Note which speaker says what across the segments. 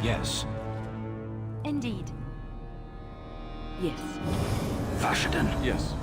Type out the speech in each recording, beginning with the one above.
Speaker 1: Yes.
Speaker 2: Indeed. Yes.
Speaker 3: Vashaden.
Speaker 1: Yes.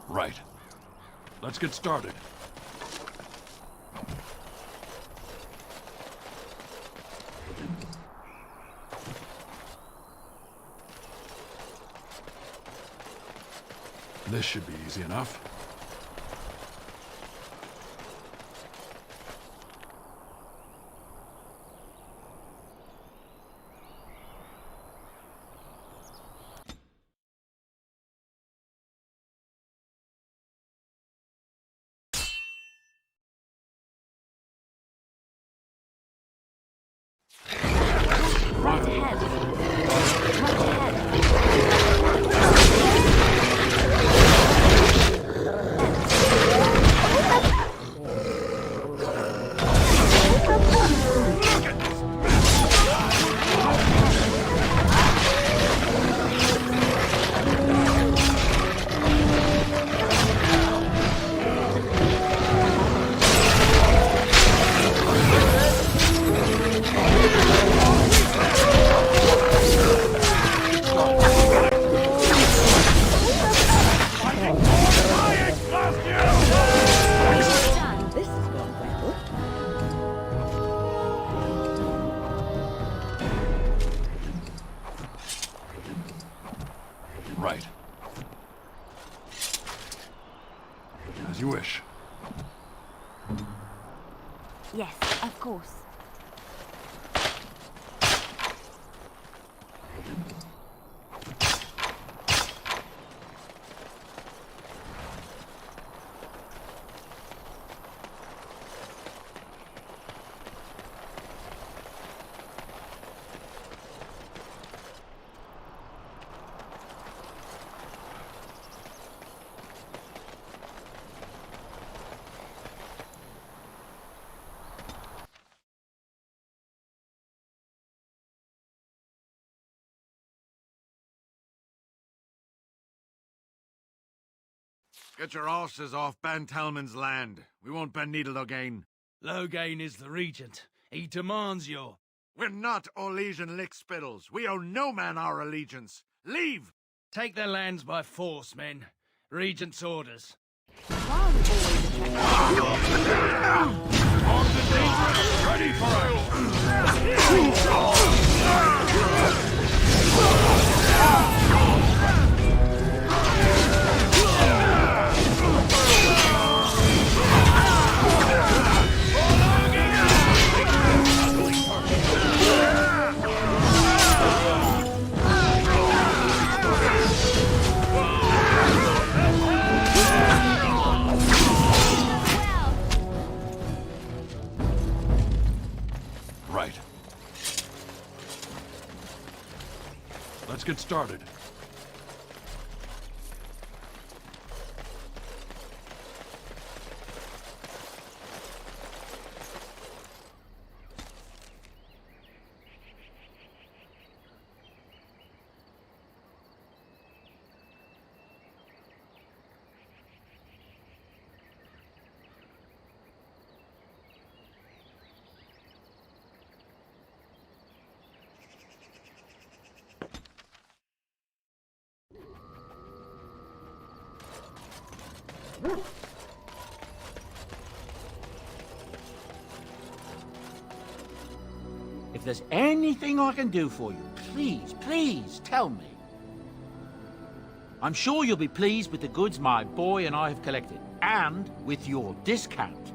Speaker 4: Right. Let's get started. This should be easy enough.
Speaker 2: Right ahead. Right ahead.
Speaker 4: wish.
Speaker 2: Yes, of course.
Speaker 1: Get your horses off Ben Talman's land. We won't bend needle Logain.
Speaker 5: Logain is the regent. He demands your...
Speaker 1: We're not Orlesian lickspittles. We owe no man our allegiance. Leave!
Speaker 5: Take their lands by force, men. Regent's orders.
Speaker 2: Why are we always attracted?
Speaker 4: Ready for Right. Let's get started.
Speaker 6: If there's anything I can do for you, please tell me. I'm sure you'll be pleased with the goods my boy and I have collected, and with your discount.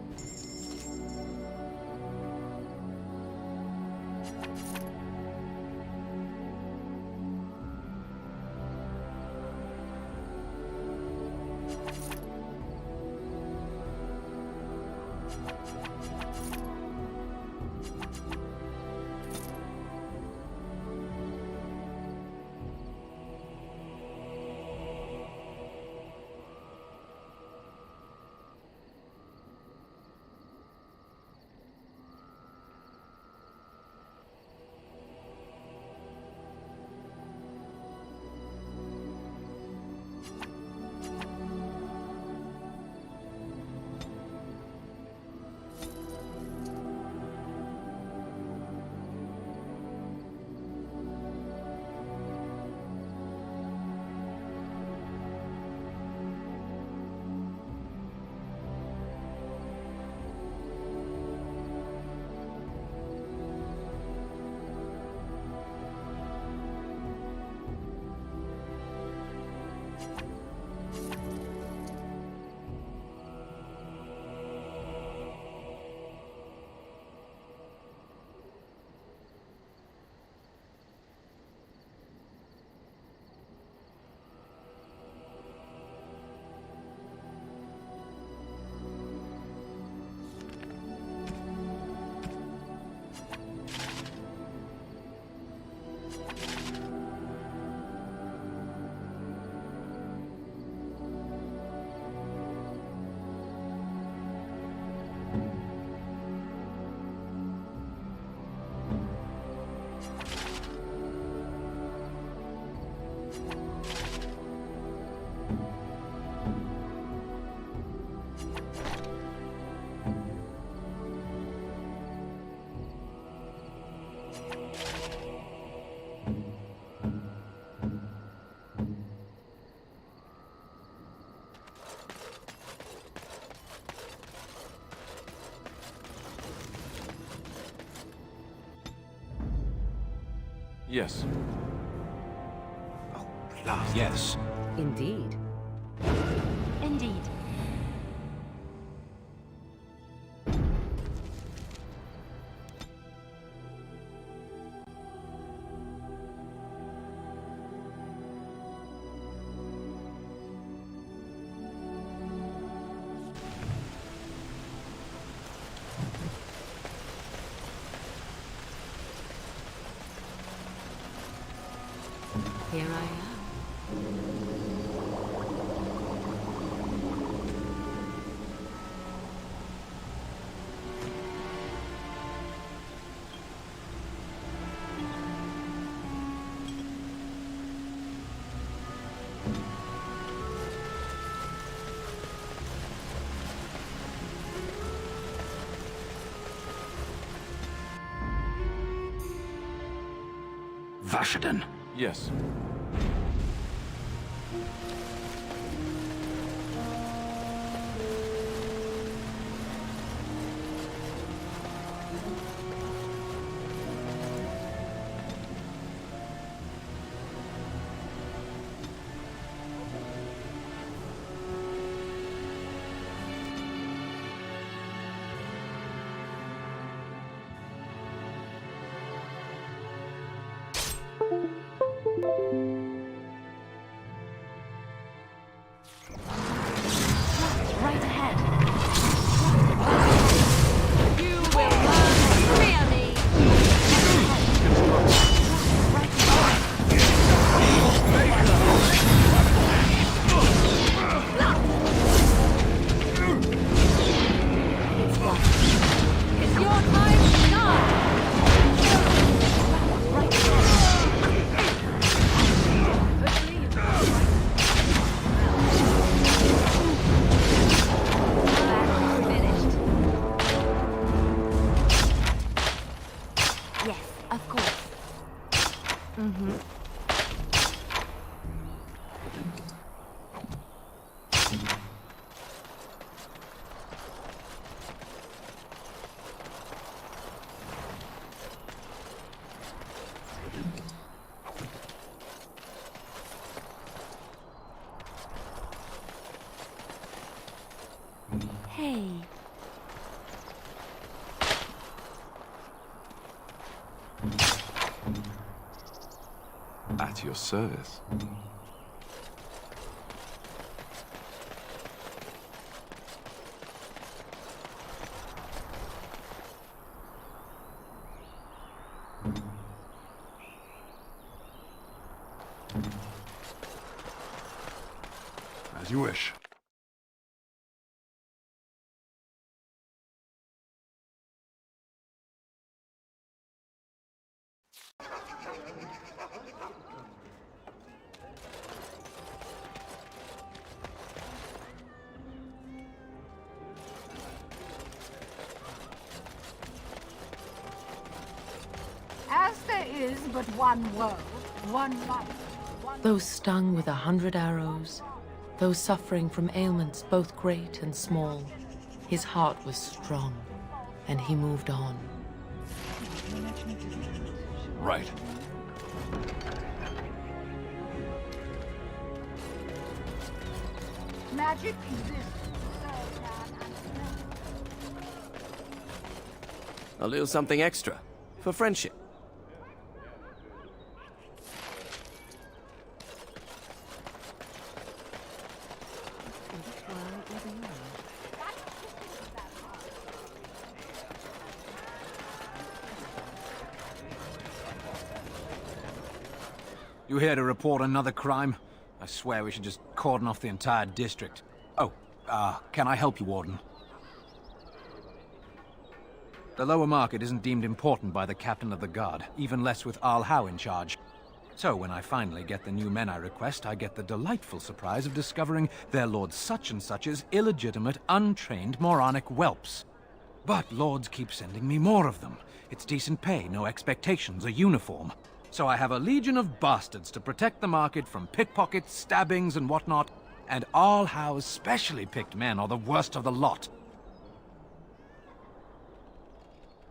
Speaker 4: Yes.
Speaker 3: Yes.
Speaker 2: Indeed. Indeed. Here I am.
Speaker 3: Vashaden.
Speaker 4: Yes.
Speaker 2: Right ahead. You will learn to fear me. Right ahead. It's your time to shine. Right ahead. Finished. Yes, of course. Mm-hmm. Hey.
Speaker 4: At your service. As you wish.
Speaker 7: As there is but one world, one life,
Speaker 8: Those stung with 100 arrows, those suffering from ailments both great and small, his heart was strong, and he moved on.
Speaker 4: Right.
Speaker 7: magic exists. So man and
Speaker 9: I'll do something extra. For friendship.
Speaker 10: You here to report another crime? I swear we should just cordon off the entire district. Oh, can I help you, Warden? The lower market isn't deemed important by the captain of the guard, even less with Arl Howe in charge. So when I finally get the new men I request, I get the delightful surprise of discovering their Lord Such-and-Such's illegitimate, untrained, moronic whelps. But lords keep sending me more of them. It's decent pay, no expectations, a uniform. So I have a legion of bastards to protect the market from pickpockets, stabbings, and whatnot, and Arl Howe's specially picked men are the worst of the lot.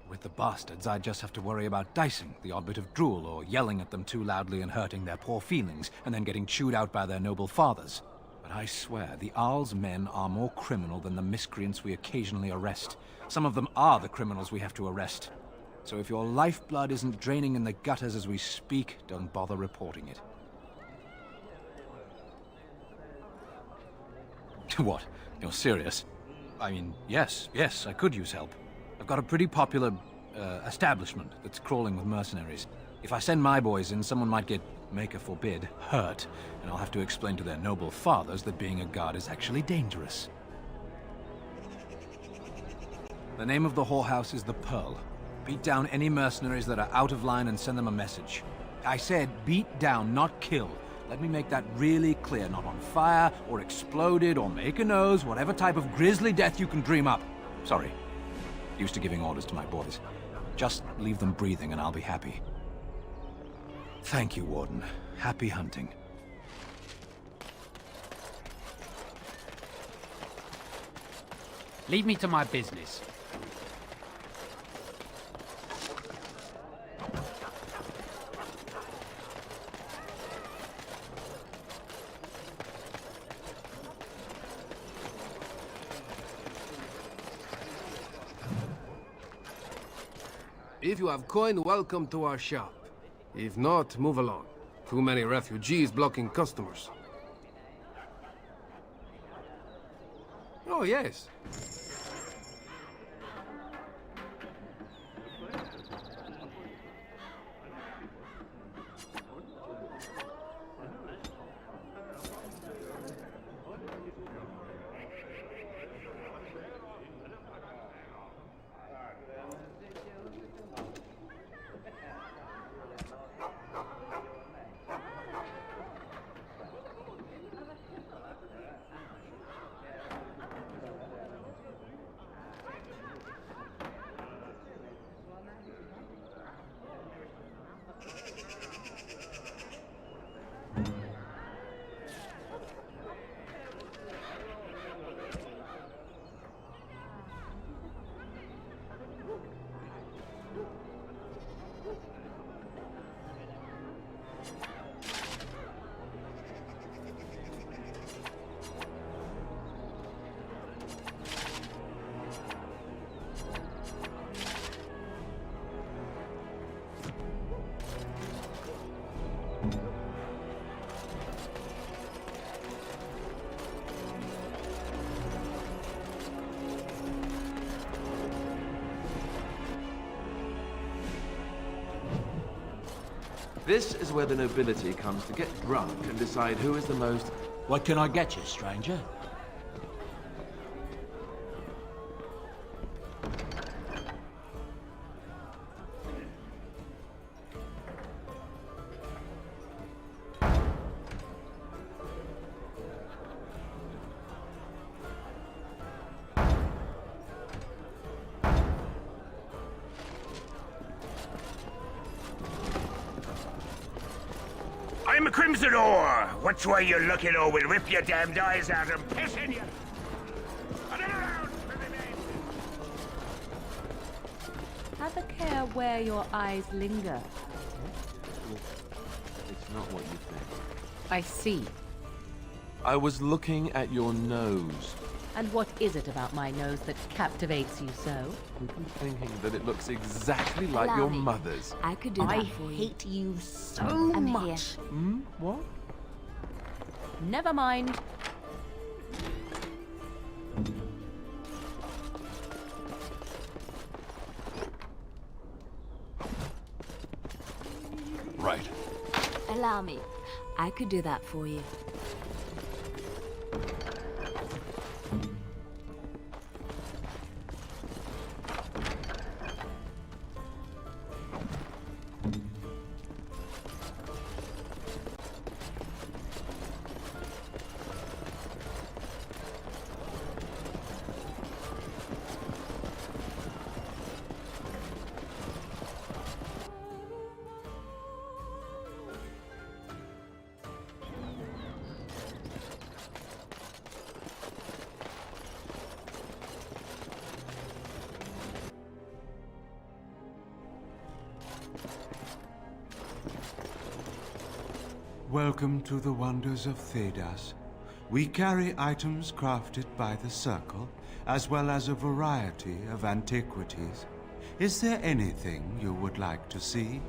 Speaker 10: With the bastards, I just have to worry about dicing, the odd bit of drool, or yelling at them too loudly and hurting their poor feelings, and then getting chewed out by their noble fathers. But I swear, the Arl's men are more criminal than the miscreants we occasionally arrest. Some of them are the criminals we have to arrest. So if your lifeblood isn't draining in the gutters as we speak, don't bother reporting it. What? You're serious? I mean, yes, I could use help. I've got a pretty popular, establishment that's crawling with mercenaries. If I send my boys in, someone might get Maker forbid, hurt, and I'll have to explain to their noble fathers that being a guard is actually dangerous. The name of the whorehouse is the Pearl. Beat down any mercenaries that are out of line and send them a message. I said beat down, not kill. Let me make that really clear. Not on fire, or exploded, or make a nose, whatever type of grisly death you can dream up. Sorry. Used to giving orders to my boys. Just leave them breathing and I'll be happy. Thank you, Warden. Happy hunting.
Speaker 6: Leave me to my business.
Speaker 11: If you have coin, welcome to our shop. If not, move along. Too many refugees blocking customers. Oh, yes.
Speaker 12: This is where the nobility comes to get drunk and decide who is the most...
Speaker 6: What can I get you, stranger?
Speaker 3: I'm a Crimson Ore. Which way you're looking, or we'll rip your damned eyes out and piss in you. Another round for the men.
Speaker 2: Have a care where your eyes linger.
Speaker 12: It's not what you think.
Speaker 2: I see.
Speaker 12: I was looking at your nose.
Speaker 2: And what is it about my nose that captivates you so?
Speaker 12: I'm thinking that it looks exactly like
Speaker 2: Allow
Speaker 12: your
Speaker 2: me.
Speaker 12: mother's.
Speaker 2: I could do that for you. I hate you so much.
Speaker 12: Hmm? What?
Speaker 2: Never mind.
Speaker 4: Right.
Speaker 2: Allow me. I could do that for you.
Speaker 13: Welcome to the wonders of Thedas. We carry items crafted by the Circle, as well as a variety of antiquities. Is there anything you would like to see?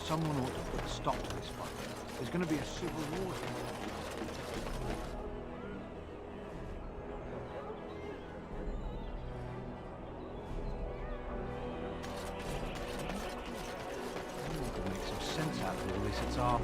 Speaker 10: Someone ought to put a stop to this fight. There's going to be a civil war here. We could make some sense out of all this. It's our...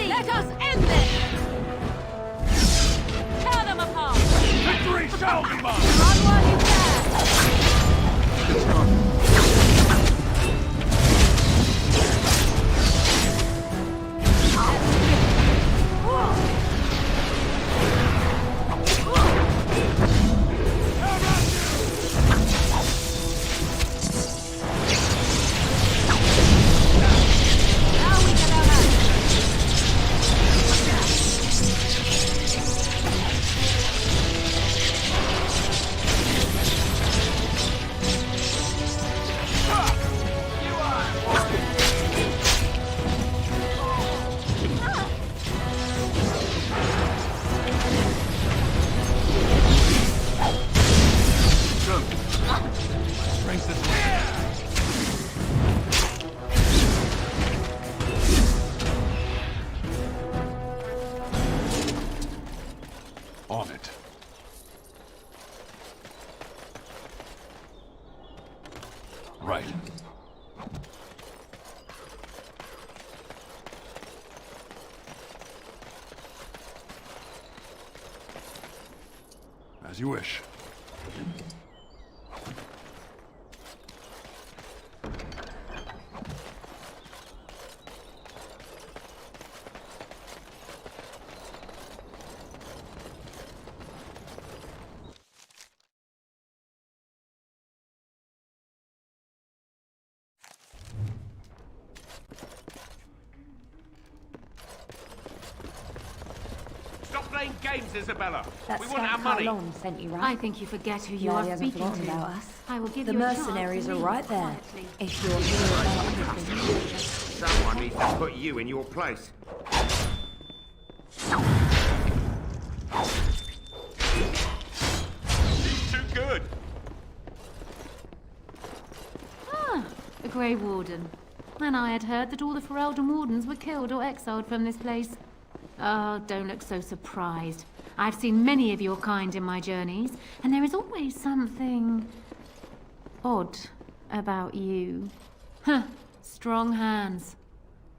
Speaker 2: Let us end this! Tear them apart!
Speaker 5: Victory shall be mine!
Speaker 2: On while you
Speaker 4: On it. Right. As you wish.
Speaker 3: Stop playing games, Isabella.
Speaker 7: That
Speaker 3: We want our money.
Speaker 7: Carlon sent you, right?
Speaker 14: I think you forget who you
Speaker 7: No,
Speaker 14: are
Speaker 7: he hasn't
Speaker 14: speaking
Speaker 7: forgotten
Speaker 14: to.
Speaker 7: about us.
Speaker 14: I will give
Speaker 7: The
Speaker 14: you a chance
Speaker 7: mercenaries
Speaker 14: to
Speaker 7: are
Speaker 14: leave
Speaker 7: right there.
Speaker 14: quietly.
Speaker 7: If you're here about everything.
Speaker 3: Someone needs to put you in your place. He's too good.
Speaker 14: Ah, the Grey Warden. And I had heard that all the Ferelden Wardens were killed or exiled from this place. Oh, don't look so surprised. I've seen many of your kind in my journeys, and there is always something odd about you. Huh, strong hands.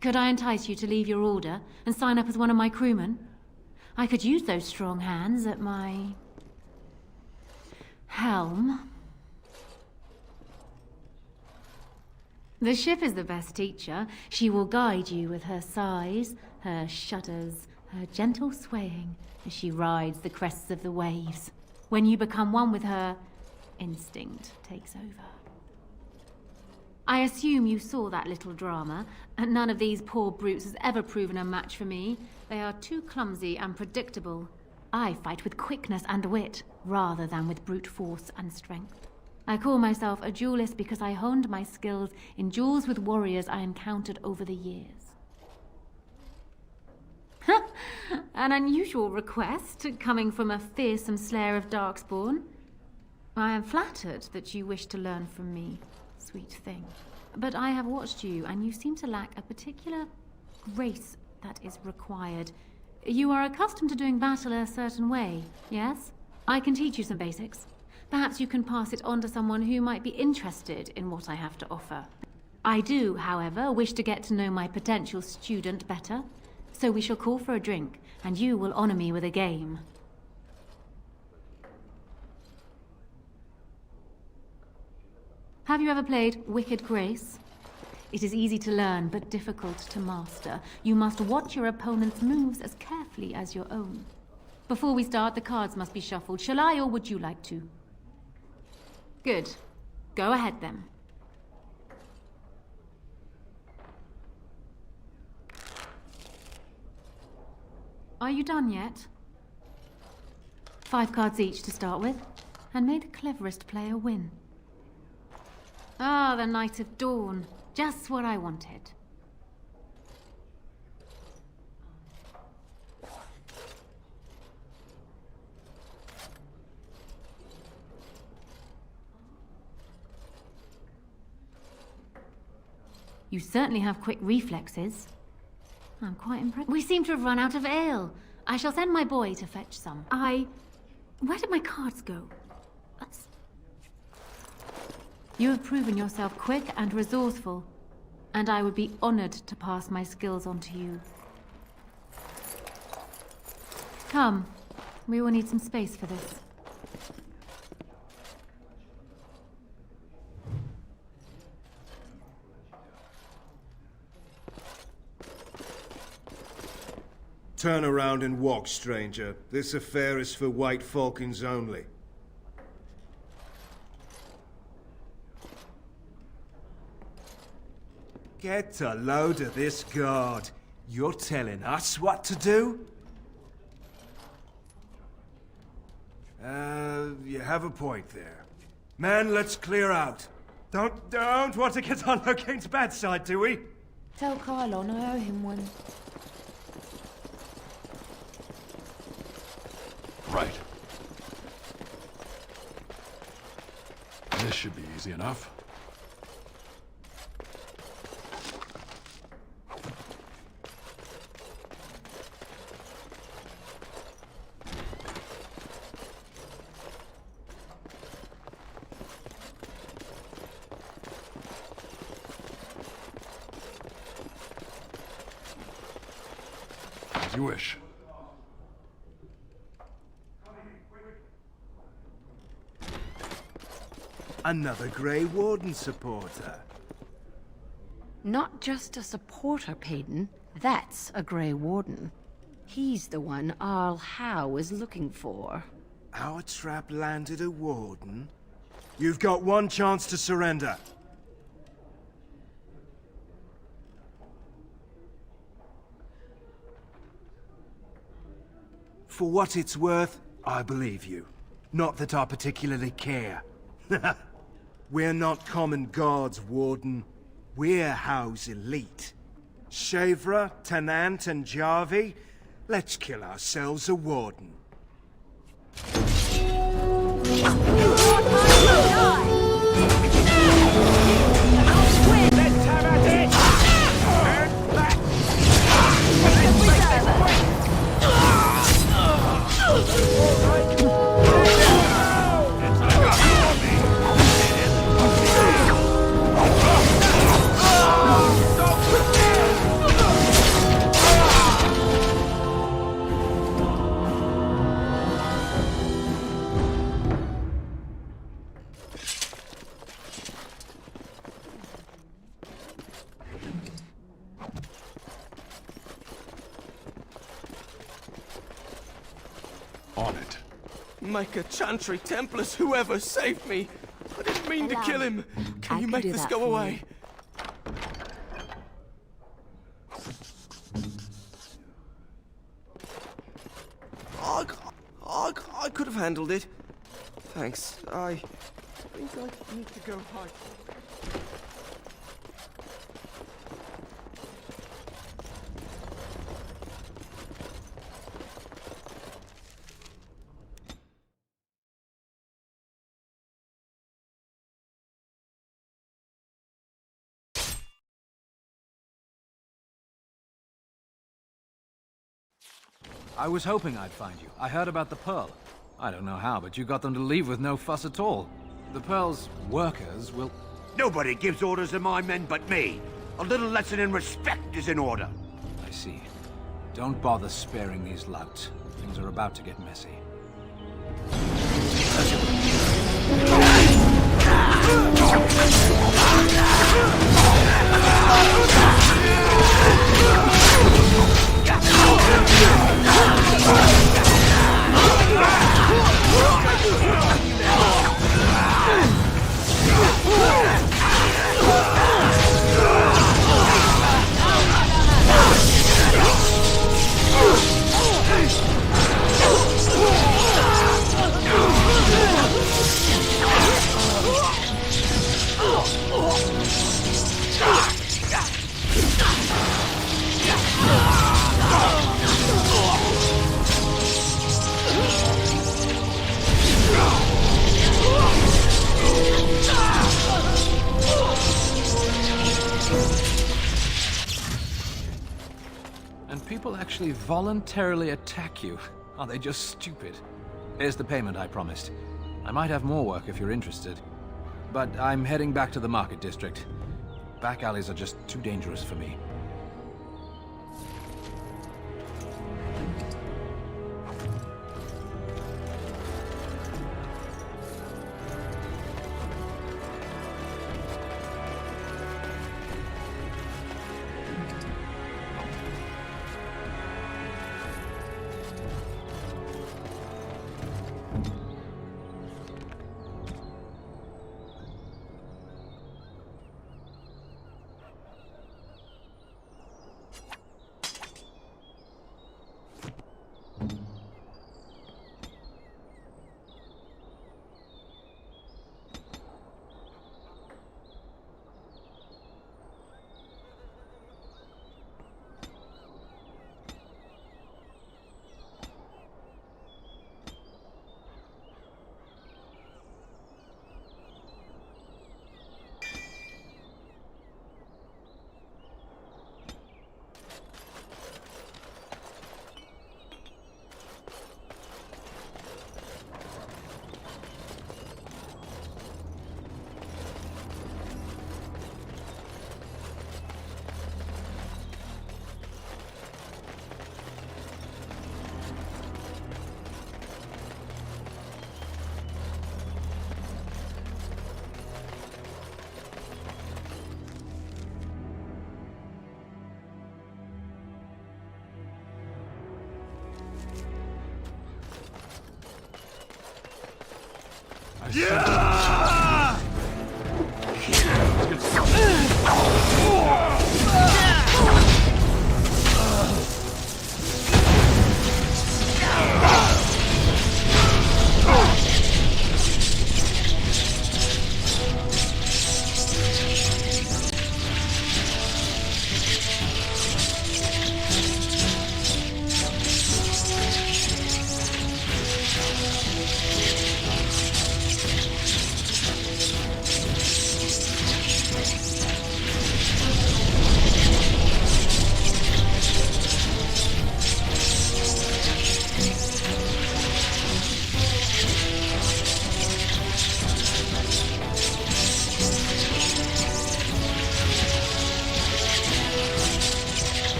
Speaker 14: Could I entice you to leave your order and sign up as one of my crewmen? I could use those strong hands at my helm. The ship is the best teacher. She will guide you with her sighs, her shudders, her gentle swaying as she rides the crests of the waves. When you become one with her, instinct takes over. I assume you saw that little drama, and none of these poor brutes has ever proven a match for me. They are too clumsy and predictable. I fight with quickness and wit, rather than with brute force and strength. I call myself a duelist because I honed my skills in duels with warriors I encountered over the years. An unusual request, coming from a fearsome slayer of Darkspawn. I am flattered that you wish to learn from me, sweet thing. But I have watched you, and you seem to lack a particular grace that is required. You are accustomed to doing battle a certain way, yes? I can teach you some basics. Perhaps you can pass it on to someone who might be interested in what I have to offer. I do, however, wish to get to know my potential student better, so we shall call for a drink, and you will honor me with a game. Have you ever played Wicked Grace? It is easy to learn, but difficult to master. You must watch your opponent's moves as carefully as your own. Before we start, the cards must be shuffled. Shall I, or would you like to? Good. Go ahead, then. Are you done yet? 5 cards each to start with, and may the cleverest player win. Ah, the Knight of Dawn. Just what I wanted. You certainly have quick reflexes. I'm quite impressed. We seem to have run out of ale. I shall send my boy to fetch some. Where did my cards go? You have proven yourself quick and resourceful, and I would be honored to pass my skills on to you. Come, we will need some space for this.
Speaker 15: Turn around and walk, stranger. This affair is for White Falcons only. Get a load of this guard. You're telling us what to do? You have a point there. Man, let's clear out. Don't want to get on Locane's bad side, do we?
Speaker 8: Tell Kylon I owe him one.
Speaker 4: Right. This should be easy enough. As you wish.
Speaker 15: Another Grey Warden supporter.
Speaker 2: Not just a supporter, Payton. That's a Grey Warden. He's the one Arl Howe is looking for.
Speaker 15: Our trap landed a Warden? You've got one chance to surrender. For what it's worth, I believe you. Not that I particularly care. We're not common guards, Warden. We're Howe's elite. Shavra, Tennant, and Jarvie, let's kill ourselves a Warden.
Speaker 4: On it.
Speaker 9: Micah, Chantry, Templars, whoever, save me! I didn't mean to kill him! Can you make this go away? I could have handled it. Thanks. I think I need to go hide.
Speaker 10: I was hoping I'd find you. I heard about the Pearl. I don't know how, but you got them to leave with no fuss at all. The Pearl's workers will...
Speaker 3: Nobody gives orders to my men but me. A little lesson in respect is in order.
Speaker 10: I see. Don't bother sparing these louts. Things are about to get messy. And people actually voluntarily attack you. Are they just stupid? Here's the payment I promised. I might have more work if you're interested. But I'm heading back to the market district. Back alleys are just too dangerous for me.
Speaker 1: Yeah!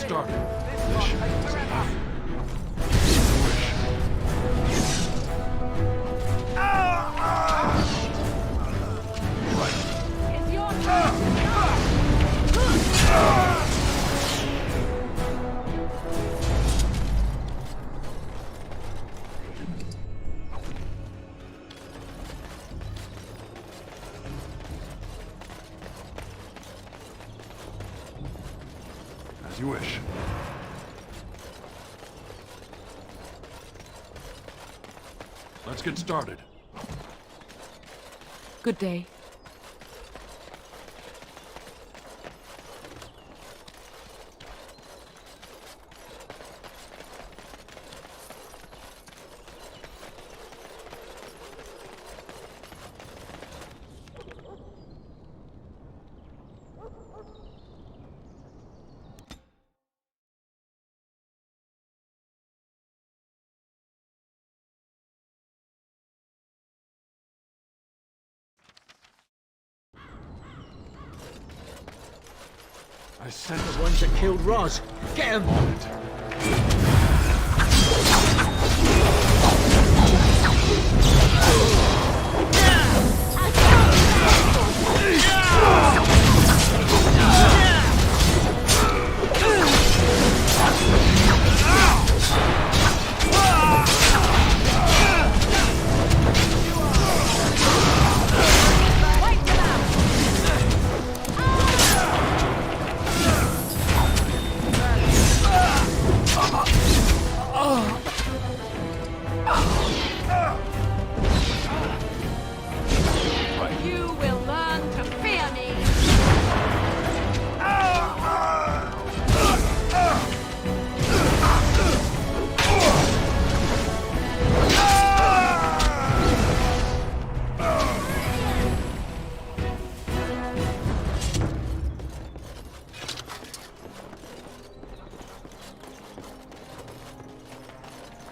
Speaker 4: started. This should be easy enough. As you wish.
Speaker 2: It's your turn.
Speaker 4: As you wish. Let's get started.
Speaker 8: Good day.
Speaker 4: I sent
Speaker 6: The ones that killed Roz. Get him!
Speaker 4: on it.
Speaker 2: You will learn to fear me.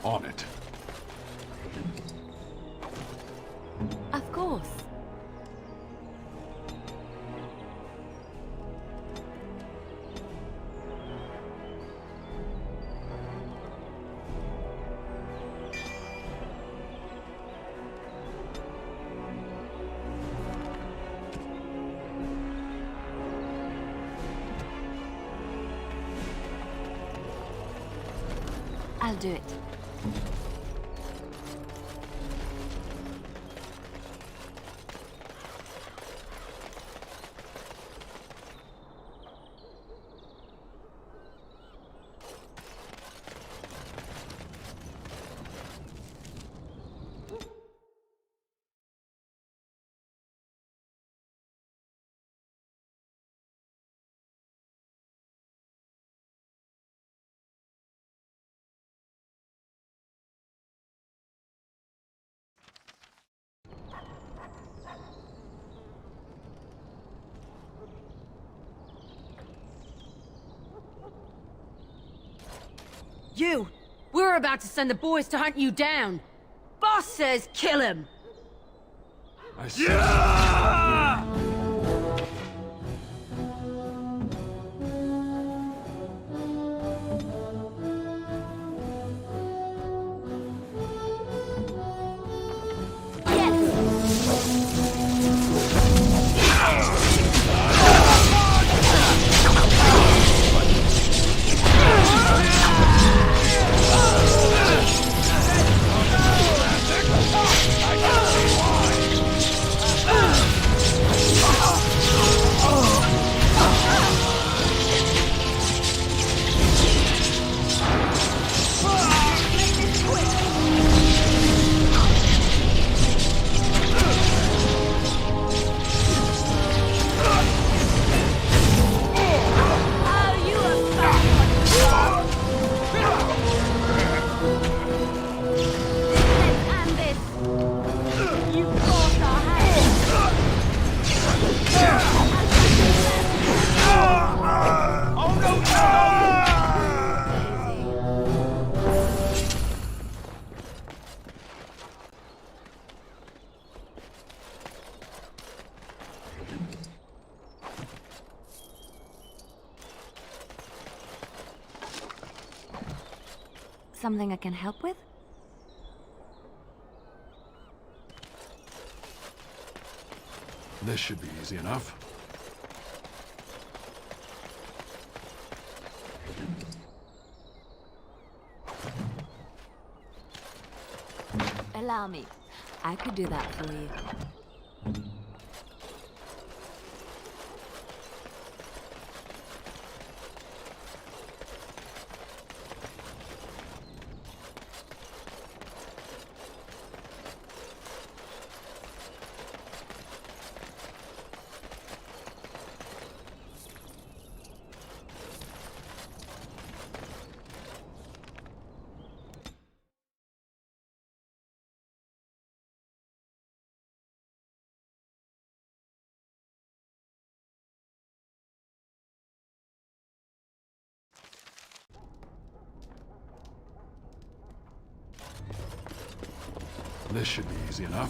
Speaker 4: On it.
Speaker 8: Of course.
Speaker 2: I'll do it. You! We're about to send the boys to hunt you down. Boss says kill him!
Speaker 4: I said...
Speaker 2: Yes!
Speaker 16: something I can help with?
Speaker 4: This should be easy enough.
Speaker 16: Allow me. I could do that for you.
Speaker 4: This should be easy enough.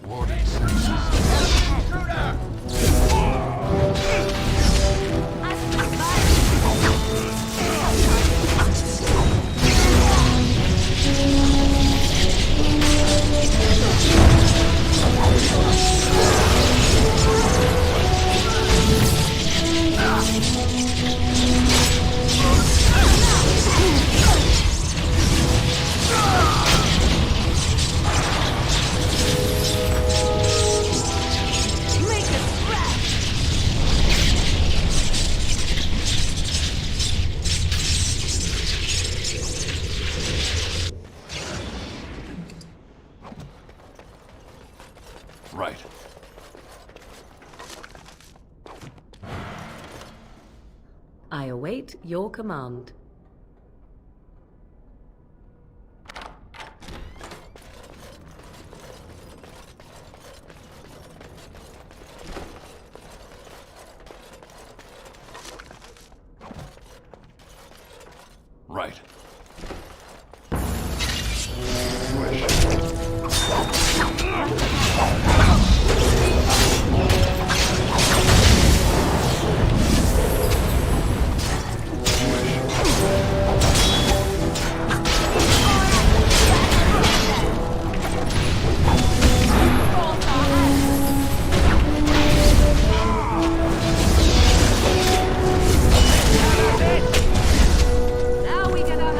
Speaker 4: Warden senses. Right.
Speaker 17: I await your command.
Speaker 4: Right.
Speaker 7: Now we get our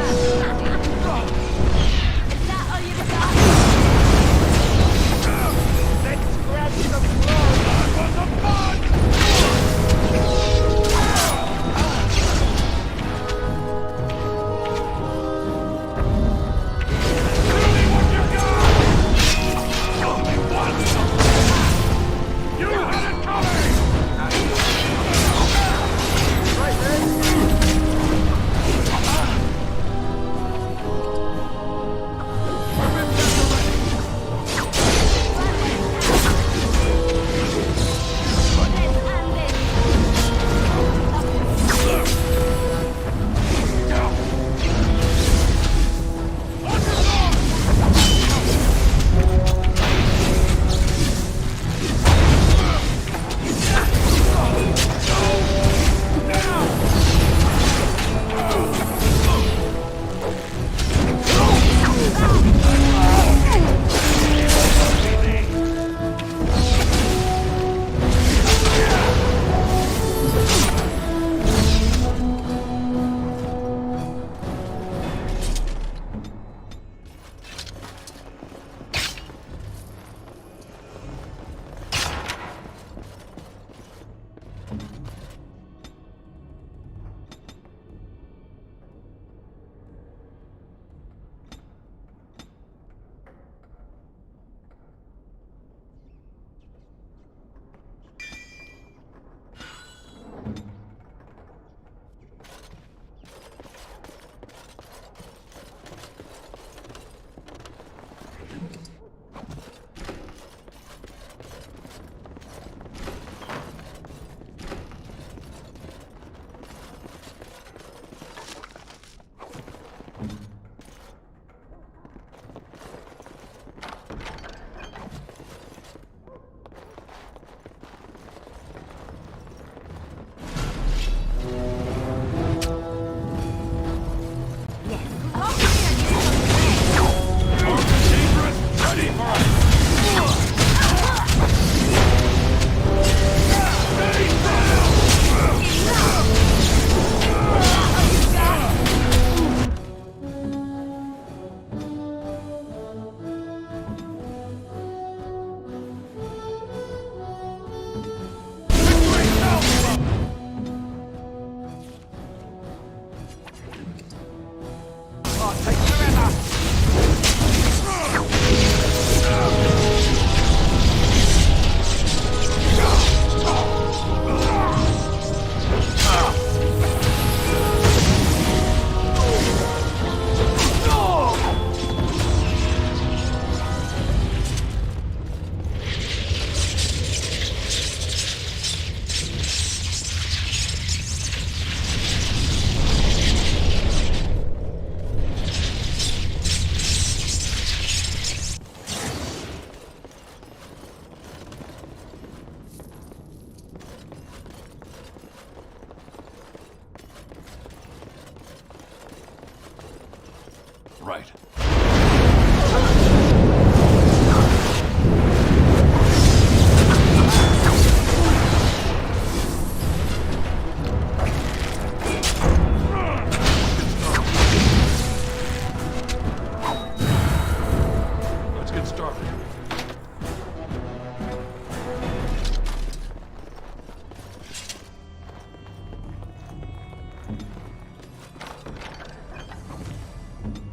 Speaker 4: right. Let's get started.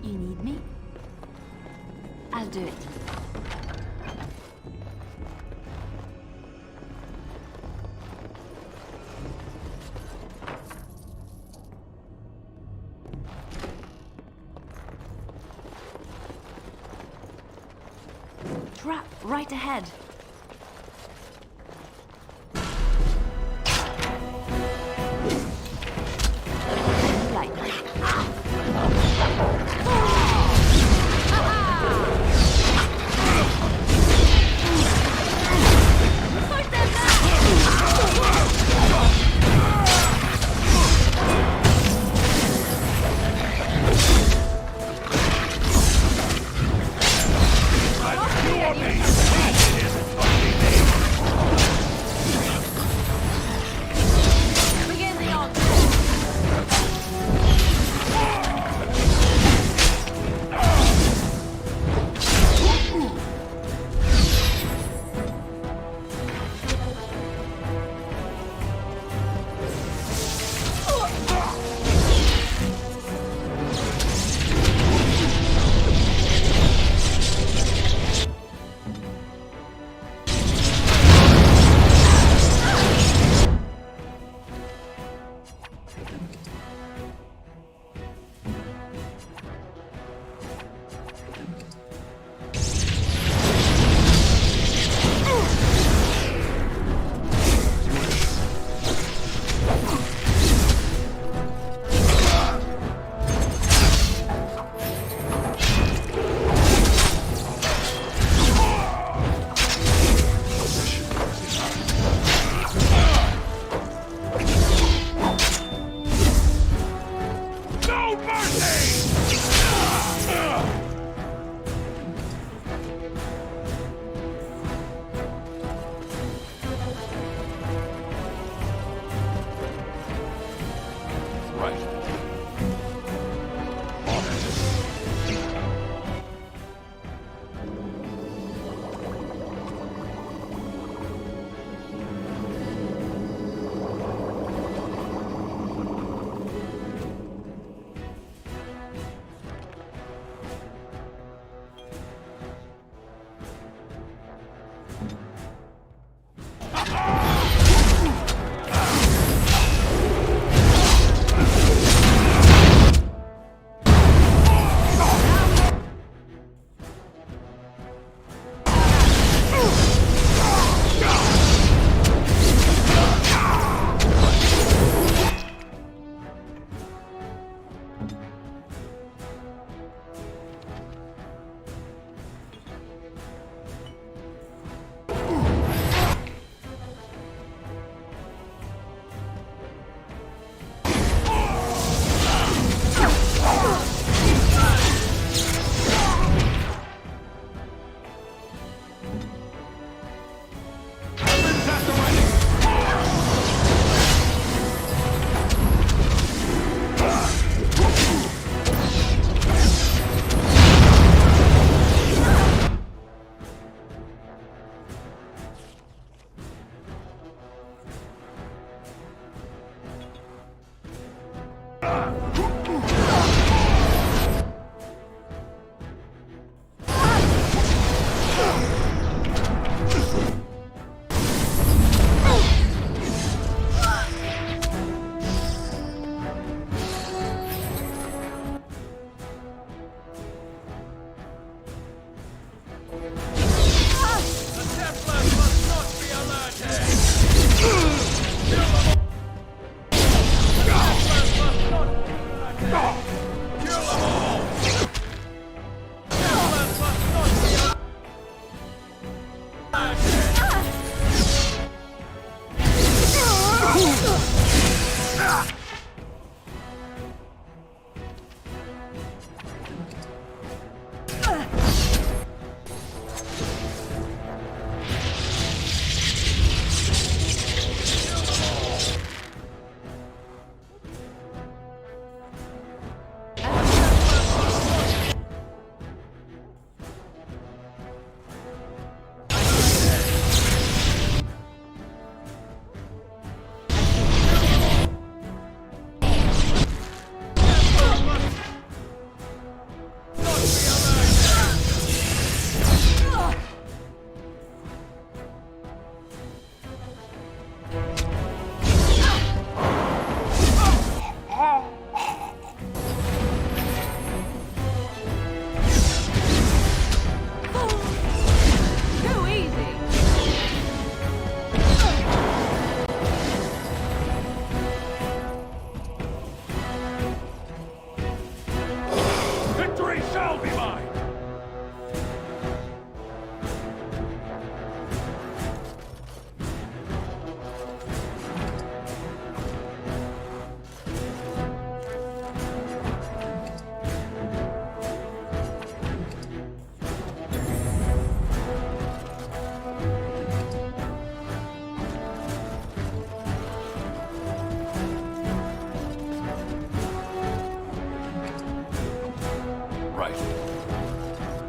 Speaker 16: You need me? I'll do it. Trap right ahead.
Speaker 3: You want me?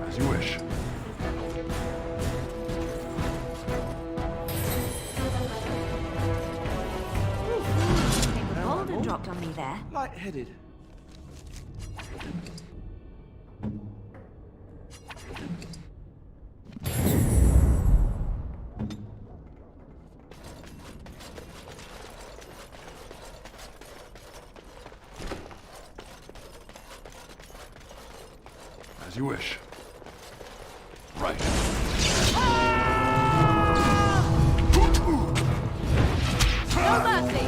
Speaker 4: As you wish.
Speaker 16: The boulder dropped on me there.
Speaker 12: Light-headed.
Speaker 4: As you wish. Right.
Speaker 16: No mercy!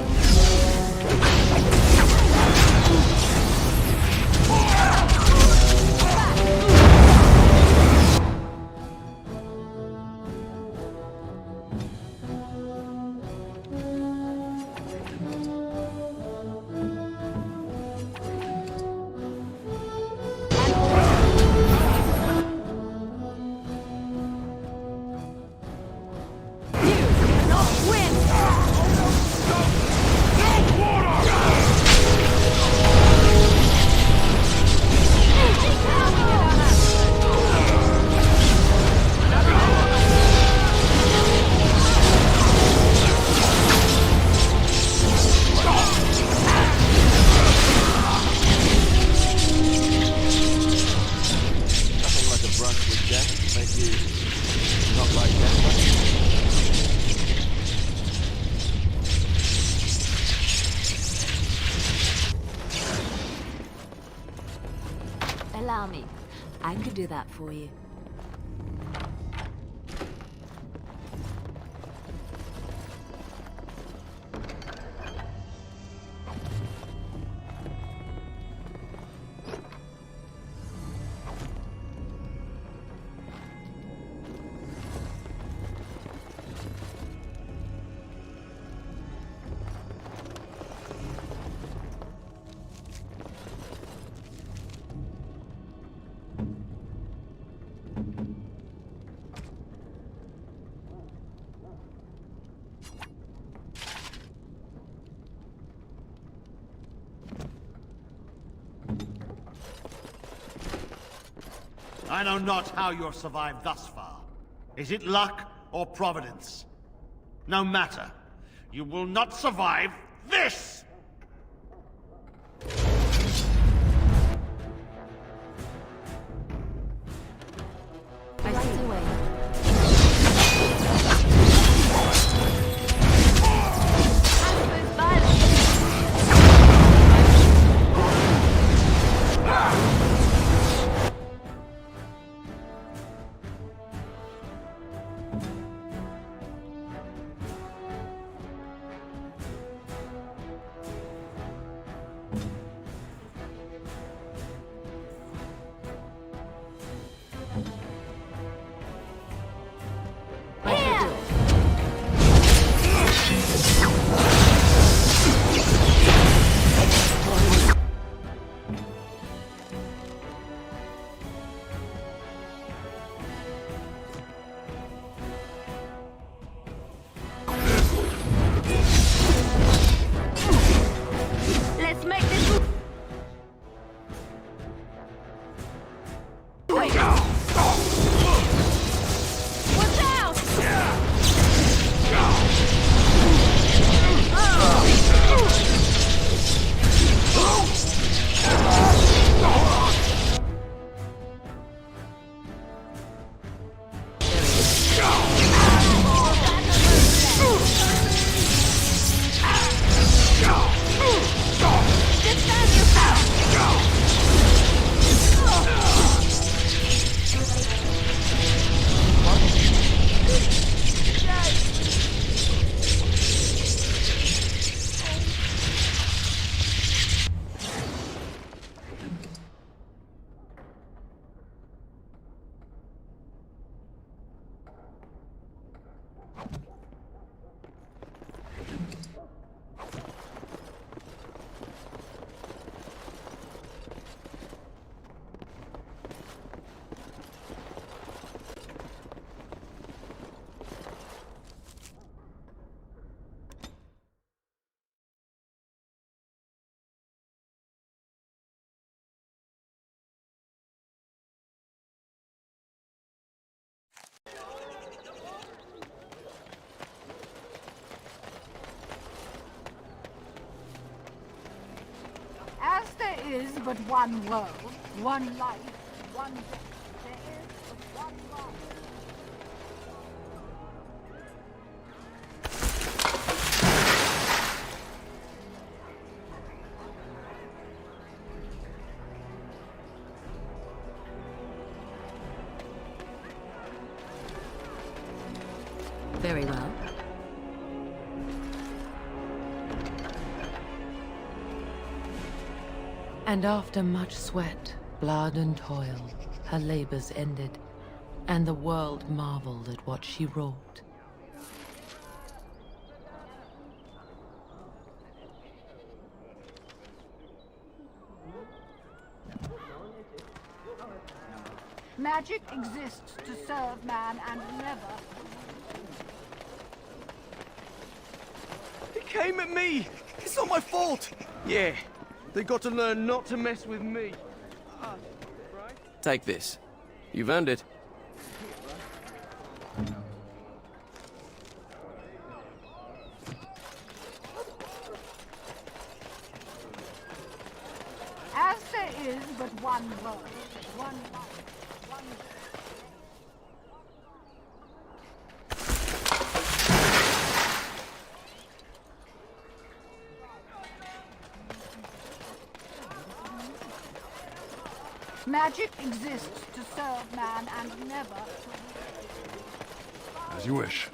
Speaker 16: Allow me. I could do that for you.
Speaker 18: I know not how you're survived thus far. Is it luck or providence? No matter. You will not survive this!
Speaker 16: Right away.
Speaker 7: is but one world, one life, one death. There is but one life.
Speaker 17: Very well.
Speaker 8: And after much sweat, blood and toil, her labors ended, and the world marveled at what she wrought.
Speaker 7: Magic exists to serve man and never.
Speaker 9: He came at me! It's not my fault! Yeah, they got to learn not to mess with me.
Speaker 19: Take this. You've earned it.
Speaker 7: As there is but one world, one life, one death. Magic exists to serve man and never to...
Speaker 4: As you wish.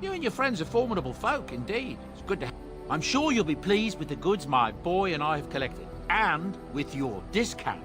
Speaker 6: You and your friends are formidable folk, indeed. It's good to have. I'm sure you'll be pleased with the goods my boy and I have collected, and with your discount.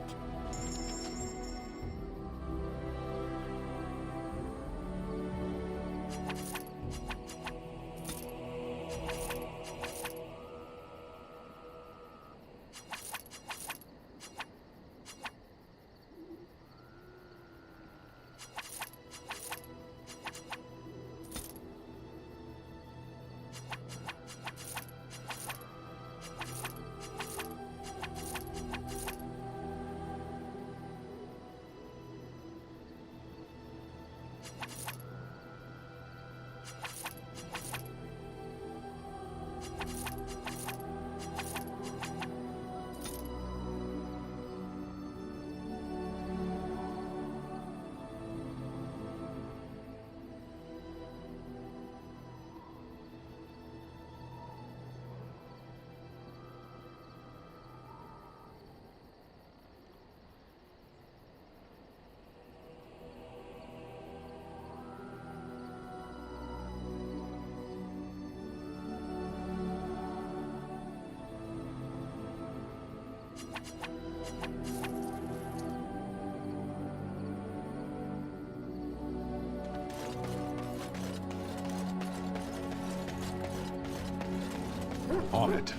Speaker 6: On it.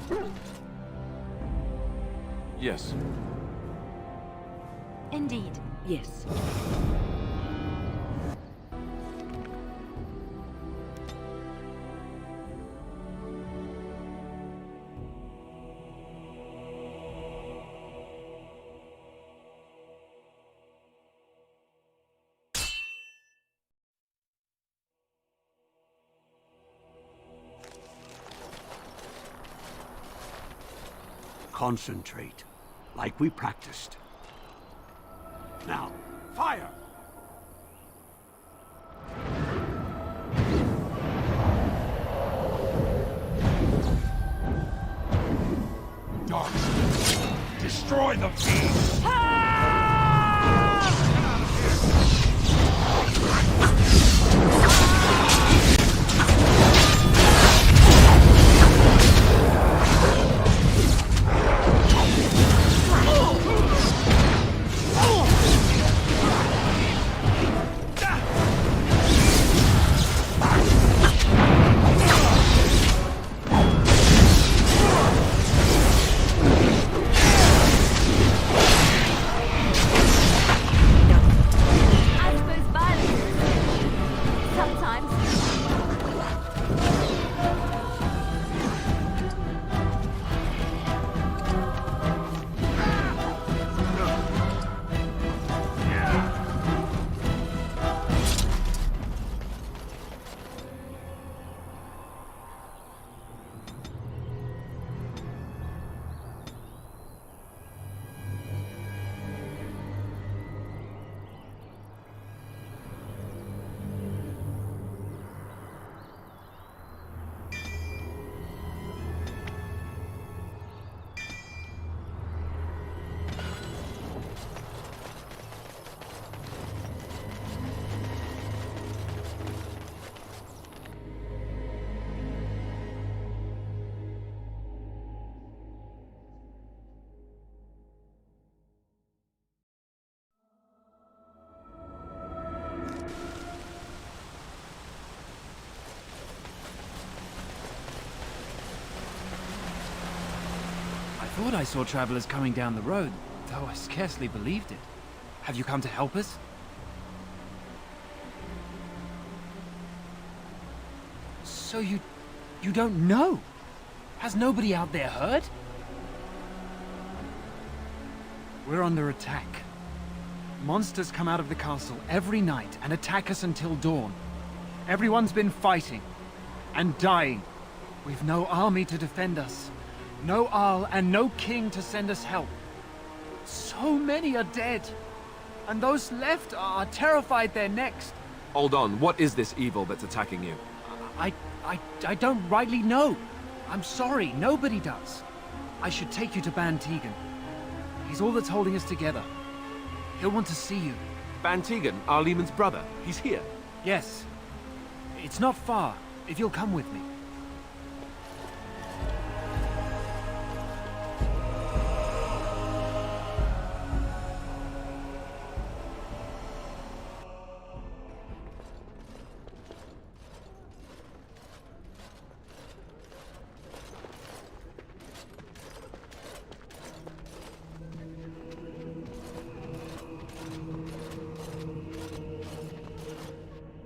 Speaker 6: Yes.
Speaker 16: Indeed.
Speaker 17: Yes.
Speaker 18: Concentrate, like we practiced. Now, fire!
Speaker 3: Dark, destroy the beast!
Speaker 16: sometimes.
Speaker 20: I thought I saw travelers coming down the road, though I scarcely believed it. Have you come to help us? So you don't know? Has nobody out there heard? We're under attack. Monsters come out of the castle every night and attack us until dawn. Everyone's been fighting and dying. We've no army to defend us. No Arl and no king to send us help. So many are dead. And those left are terrified they're next.
Speaker 12: Hold on, what is this evil that's attacking you?
Speaker 20: I don't rightly know. I'm sorry, nobody does. I should take you to Ban Tegan. He's all that's holding us together. He'll want to see you.
Speaker 12: Ban Tegan, Arlemon's brother. He's here.
Speaker 20: Yes. It's not far, if you'll come with me.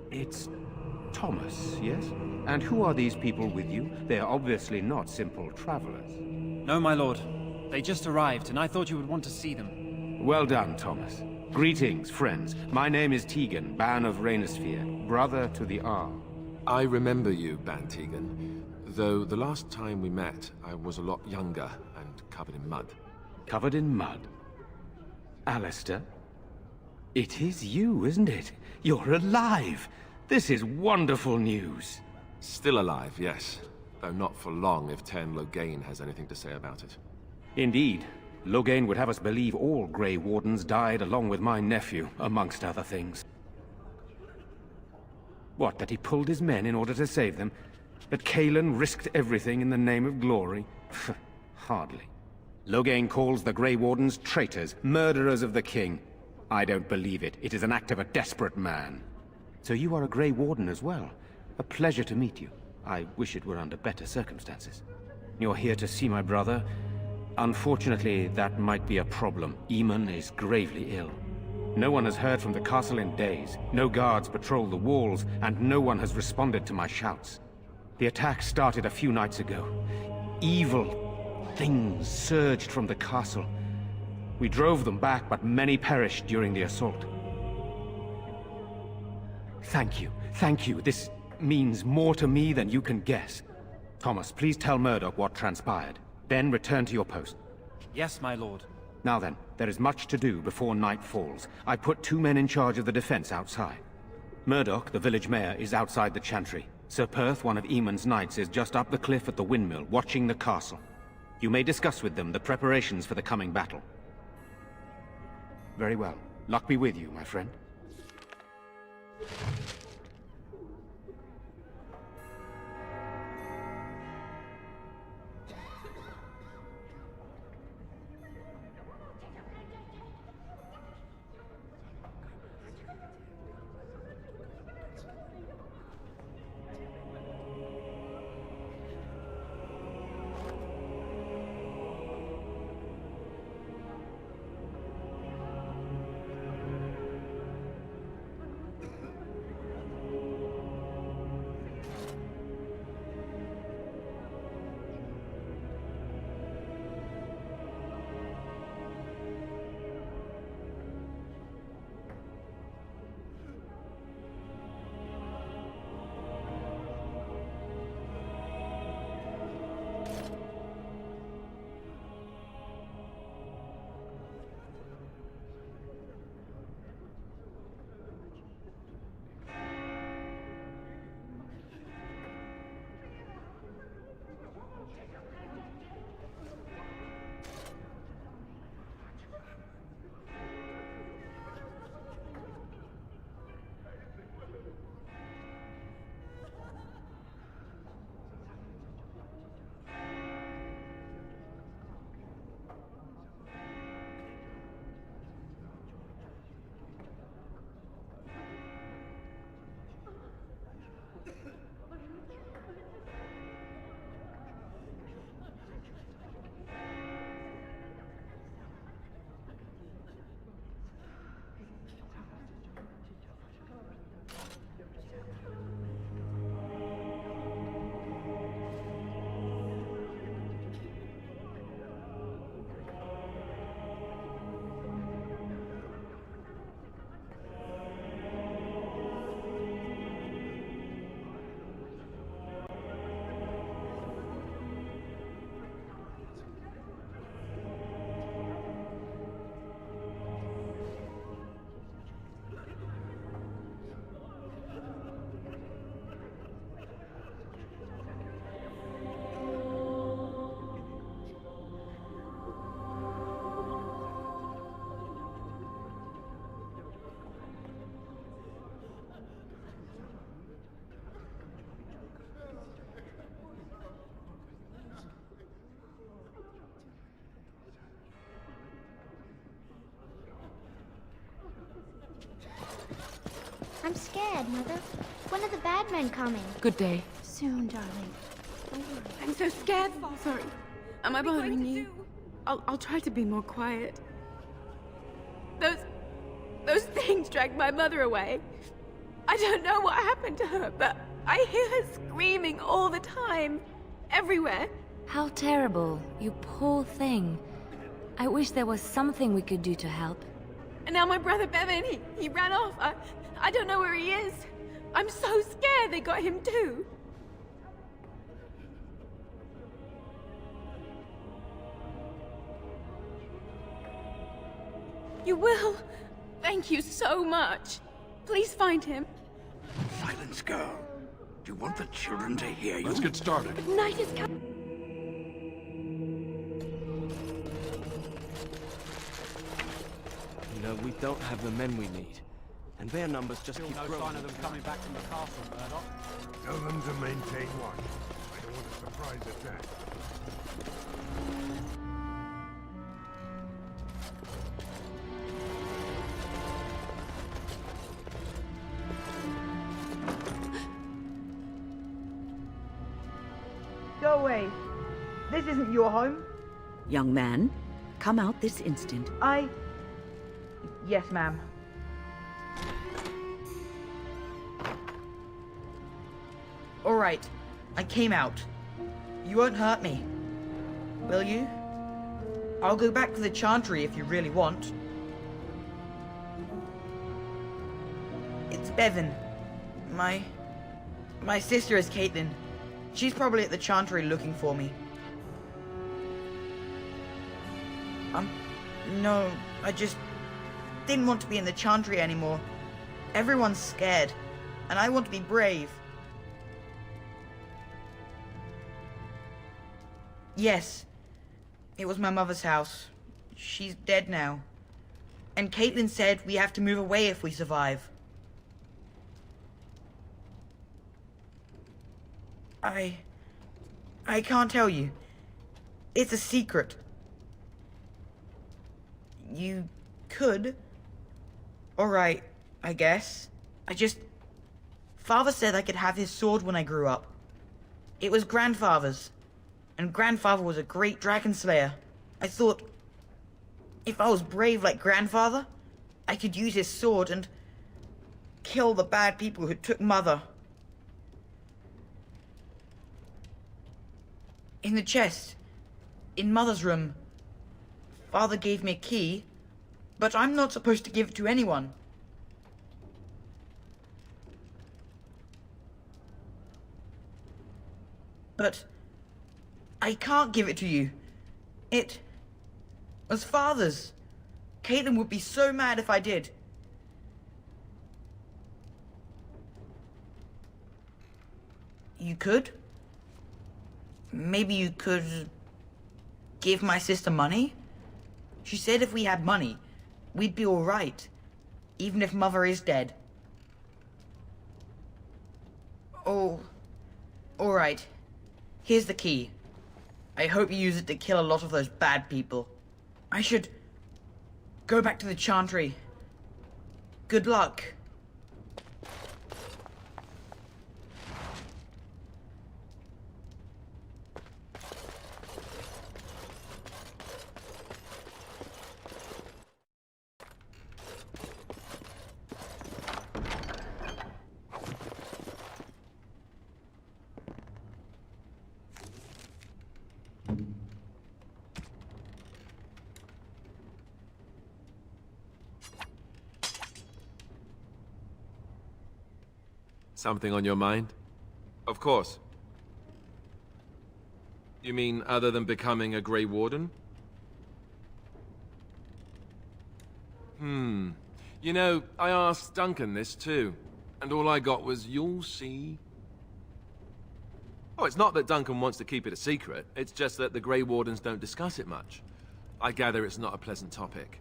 Speaker 21: It's Thomas, yes? And who are these people with you? They are obviously not simple travelers.
Speaker 20: No, my lord. They just arrived, and I thought you would want to see them.
Speaker 21: Well done, Thomas. Greetings, friends. My name is Tegan, Ban of Reynisfere, brother to the Arl.
Speaker 12: I remember you, Ban Tegan. Though the last time we met, I was a lot younger and covered in mud.
Speaker 21: Covered in mud? Alistair? It is you, isn't it? You're alive! This is wonderful news.
Speaker 12: Still alive, yes. Though not for long if Ten Loghain has anything to say about it.
Speaker 21: Indeed. Loghain would have us believe all Grey Wardens died along with my nephew, amongst other things. What, that he pulled his men in order to save them? That Cailan risked everything in the name of glory? Hardly. Loghain calls the Grey Wardens traitors, murderers of the king. I don't believe it. It is an act of a desperate man. So you are a Grey Warden as well. A pleasure to meet you. I wish it were under better circumstances. You're here to see my brother? Unfortunately, that might be a problem. Eamon is gravely ill. No one has heard from the castle in days. No guards patrol the walls, and no one has responded to my shouts. The attack started a few nights ago. Evil things surged from the castle. We drove them back, but many perished during the assault. Thank you. Thank you. This means more to me than you can guess. Thomas, please tell Murdoch what transpired. Then return to your post.
Speaker 20: Yes, my lord.
Speaker 21: Now then, there is much to do before night falls. I put 2 men in charge of the defense outside. Murdoch, the village mayor, is outside the chantry. Sir Perth, one of Eamon's knights, is just up the cliff at the windmill, watching the castle. You may discuss with them the preparations for the coming battle. Very well. Luck be with you, my friend.
Speaker 11: scared, Mother. When are the bad men coming?
Speaker 8: Good day.
Speaker 2: Soon, darling.
Speaker 22: I'm so scared, Sorry. Am I bothering you? I'll try to be more quiet. Those things dragged my mother away. I don't know what happened to her, but I hear her screaming all the time. Everywhere.
Speaker 16: How terrible. You poor thing. I wish there was something we could do to help.
Speaker 22: And now my brother Bevan, he ran off. I don't know where he is. I'm so scared they got him too. You will? Thank you so much. Please find him.
Speaker 3: Silence, girl. Do you want the children to hear you?
Speaker 4: Let's get started.
Speaker 22: Night is coming.
Speaker 9: You know, we don't have the men we need. And their numbers just keep growing.
Speaker 6: No sign of them coming back from the castle, Murdoch.
Speaker 4: Tell them to maintain watch. I don't want a surprise attack.
Speaker 23: Go away. This isn't your home.
Speaker 17: Young man, come out this instant.
Speaker 23: Yes, ma'am. Alright, I came out. You won't hurt me. Will you? I'll go back to the Chantry if you really want. It's Bevan. My sister is Caitlin. She's probably at the Chantry looking for me. No, I just didn't want to be in the Chantry anymore. Everyone's scared, and I want to be brave. Yes, it was my mother's house. She's dead now. And Caitlin said we have to move away if we survive. I can't tell you. It's a secret. You could. Alright, I guess. Father said I could have his sword when I grew up. It was Grandfather's. And Grandfather was a great dragon slayer. I thought, if I was brave like Grandfather, I could use his sword and kill the bad people who took Mother. In the chest, in Mother's room, Father gave me a key, but I'm not supposed to give it to anyone. But I can't give it to you. It was Father's. Caitlin would be so mad if I did. You could? Maybe you could give my sister money? She said if we had money, we'd be all right, even if Mother is dead. Oh, all right. Here's the key. I hope you use it to kill a lot of those bad people. I should go back to the Chantry. Good luck.
Speaker 12: Something on your mind? Of course. You mean other than becoming a Grey Warden? You know, I asked Duncan this too, and all I got was, "You'll see." Oh, it's not that Duncan wants to keep it a secret, it's just that the Grey Wardens don't discuss it much. I gather it's not a pleasant topic.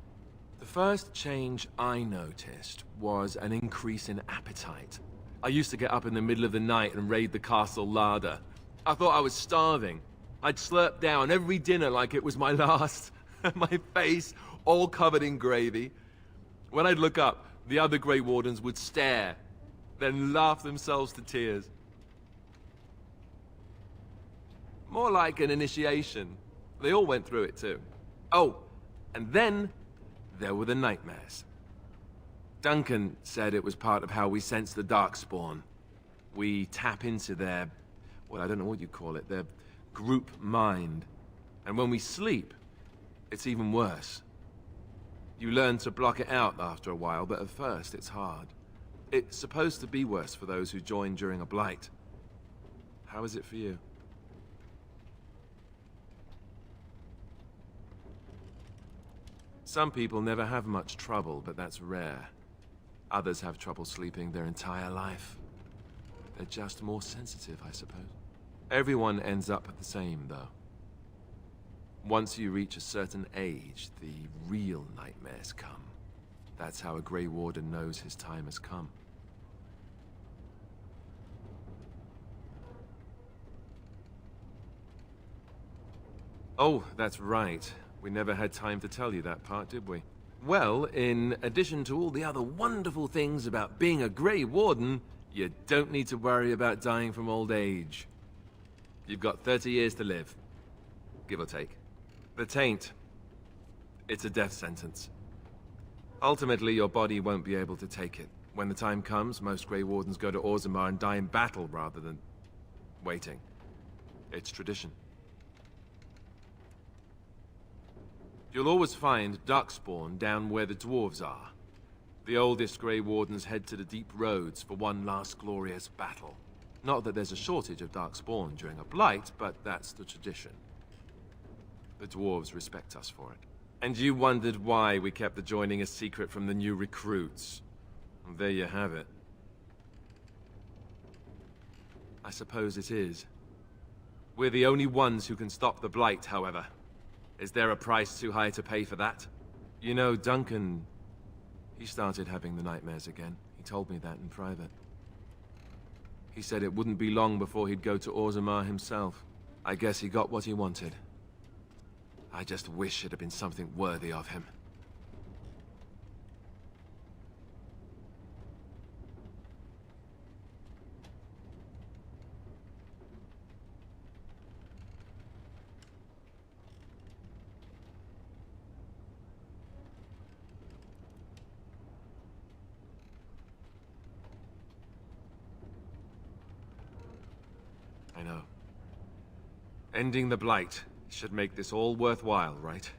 Speaker 12: The first change I noticed was an increase in appetite. I used to get up in the middle of the night and raid the castle larder. I thought I was starving. I'd slurp down every dinner like it was my last, my face all covered in gravy. When I'd look up, the other Grey Wardens would stare. then laugh themselves to tears. More like an initiation. They all went through it too. Oh, and then there were the nightmares. Duncan said it was part of how we sense the Darkspawn. We tap into their, well, I don't know what you call it, their group mind. And when we sleep, it's even worse. You learn to block it out after a while, but at first it's hard. It's supposed to be worse for those who join during a blight. How is it for you? Some people never have much trouble, but that's rare. Others have trouble sleeping their entire life. They're just more sensitive, I suppose. Everyone ends up the same, though. Once you reach a certain age, the real nightmares come. That's how a Grey Warden knows his time has come. Oh, that's right. We never had time to tell you that part, did we? Well, in addition to all the other wonderful things about being a Grey Warden, you don't need to worry about dying from old age. You've got 30 years to live, give or take. The Taint, it's a death sentence. Ultimately, your body won't be able to take it. When the time comes, most Grey Wardens go to Orzammar and die in battle rather than waiting. It's tradition. You'll always find Darkspawn down where the dwarves are. The oldest Grey Wardens head to the deep roads for one last glorious battle. Not that there's a shortage of Darkspawn during a blight, but that's the tradition. The dwarves respect us for it. And you wondered why we kept the joining a secret from the new recruits. And there you have it. I suppose it is. We're the only ones who can stop the blight, however. Is there a price too high to pay for that? You know, Duncan, he started having the nightmares again. He told me that in private. He said it wouldn't be long before he'd go to Orzammar himself. I guess he got what he wanted. I just wish it had been something worthy of him. I know. Ending the blight should make this all worthwhile, right?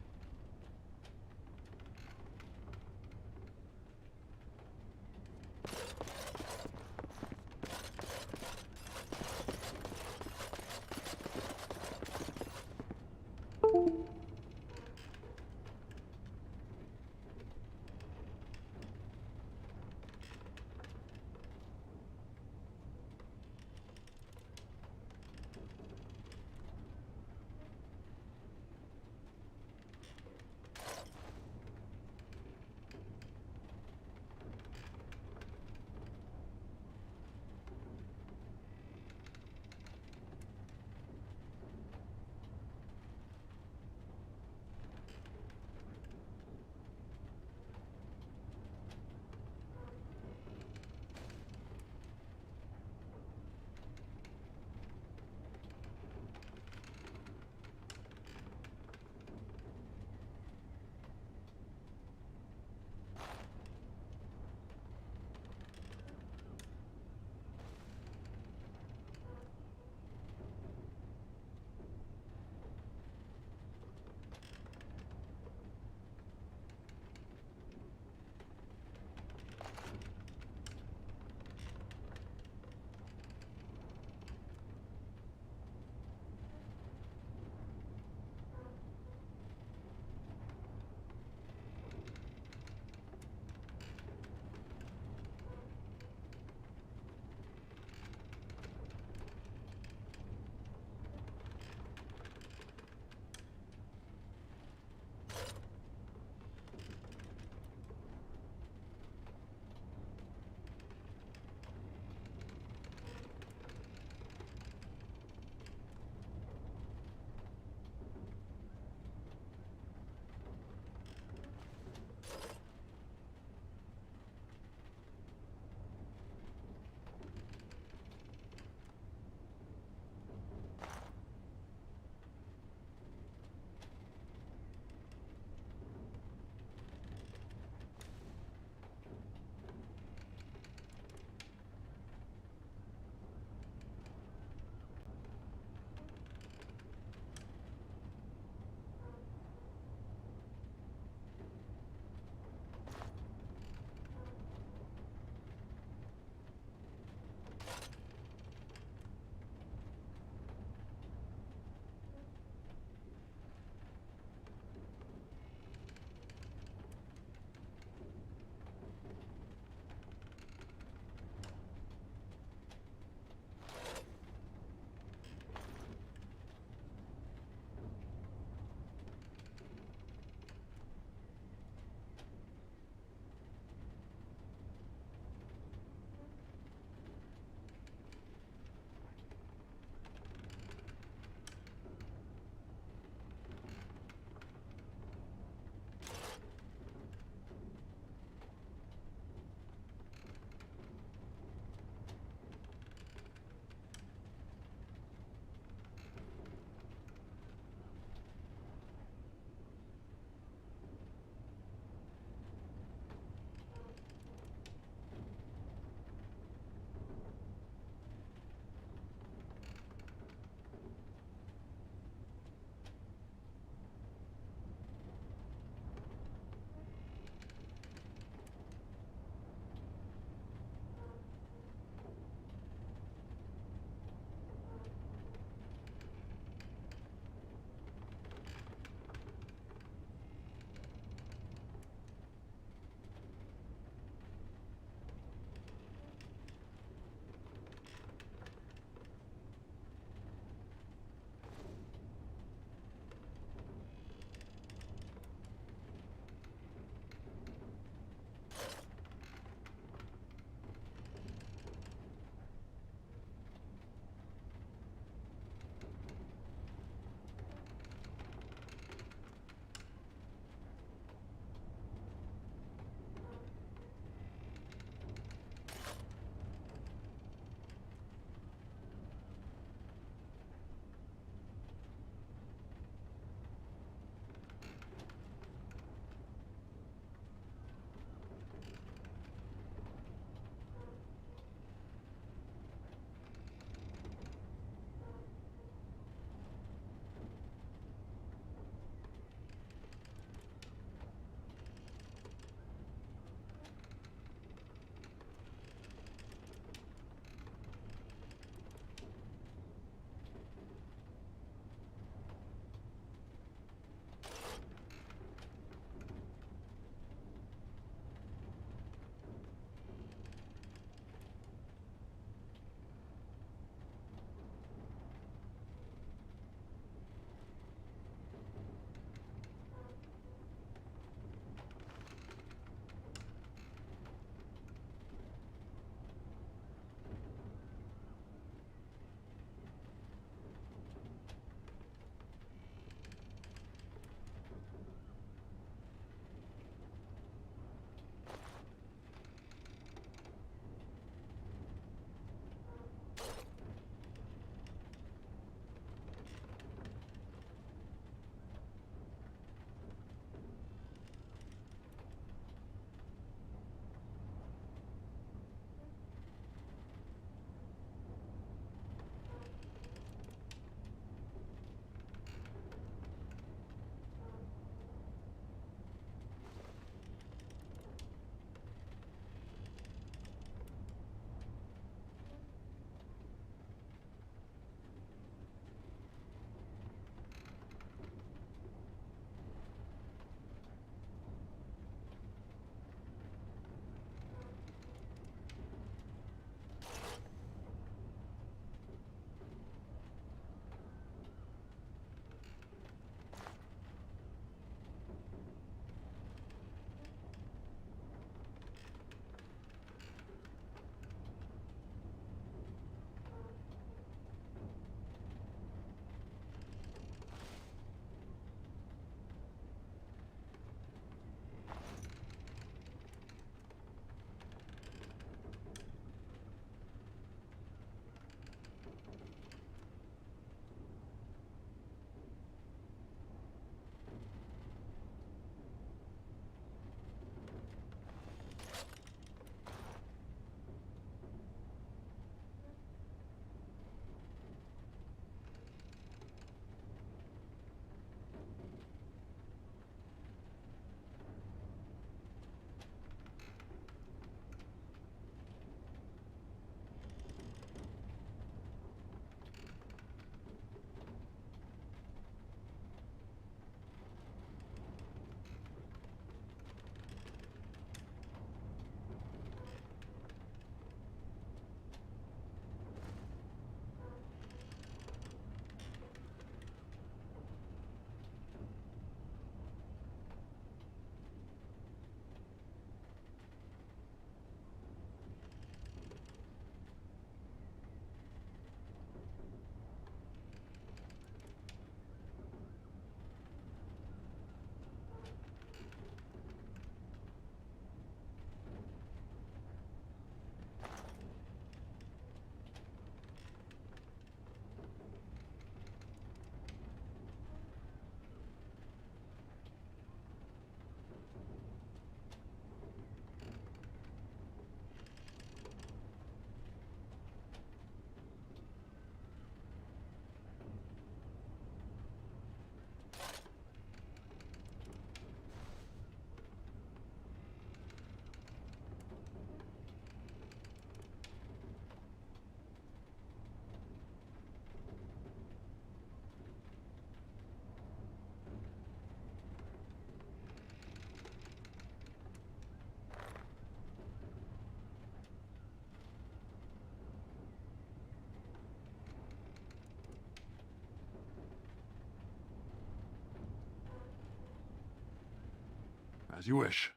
Speaker 4: As you wish.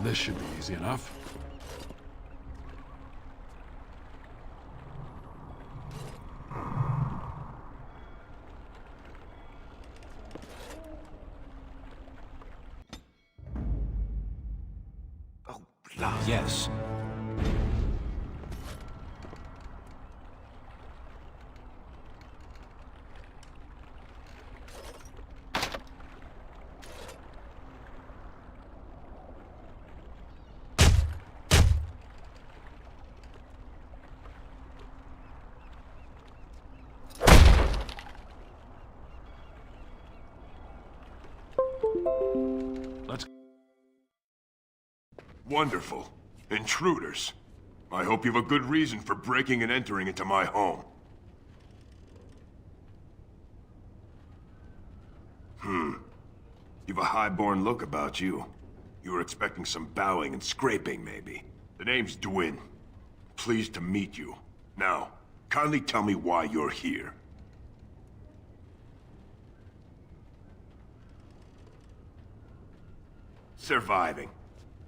Speaker 4: This should be easy enough.
Speaker 3: Oh, blood.
Speaker 10: Yes.
Speaker 4: Let's...
Speaker 3: Wonderful. Intruders. I hope you have a good reason for breaking and entering into my home. You've a high-born look about you. You were expecting some bowing and scraping, maybe. The name's Dwyn. Pleased to meet you. Now, kindly tell me why you're here. Surviving.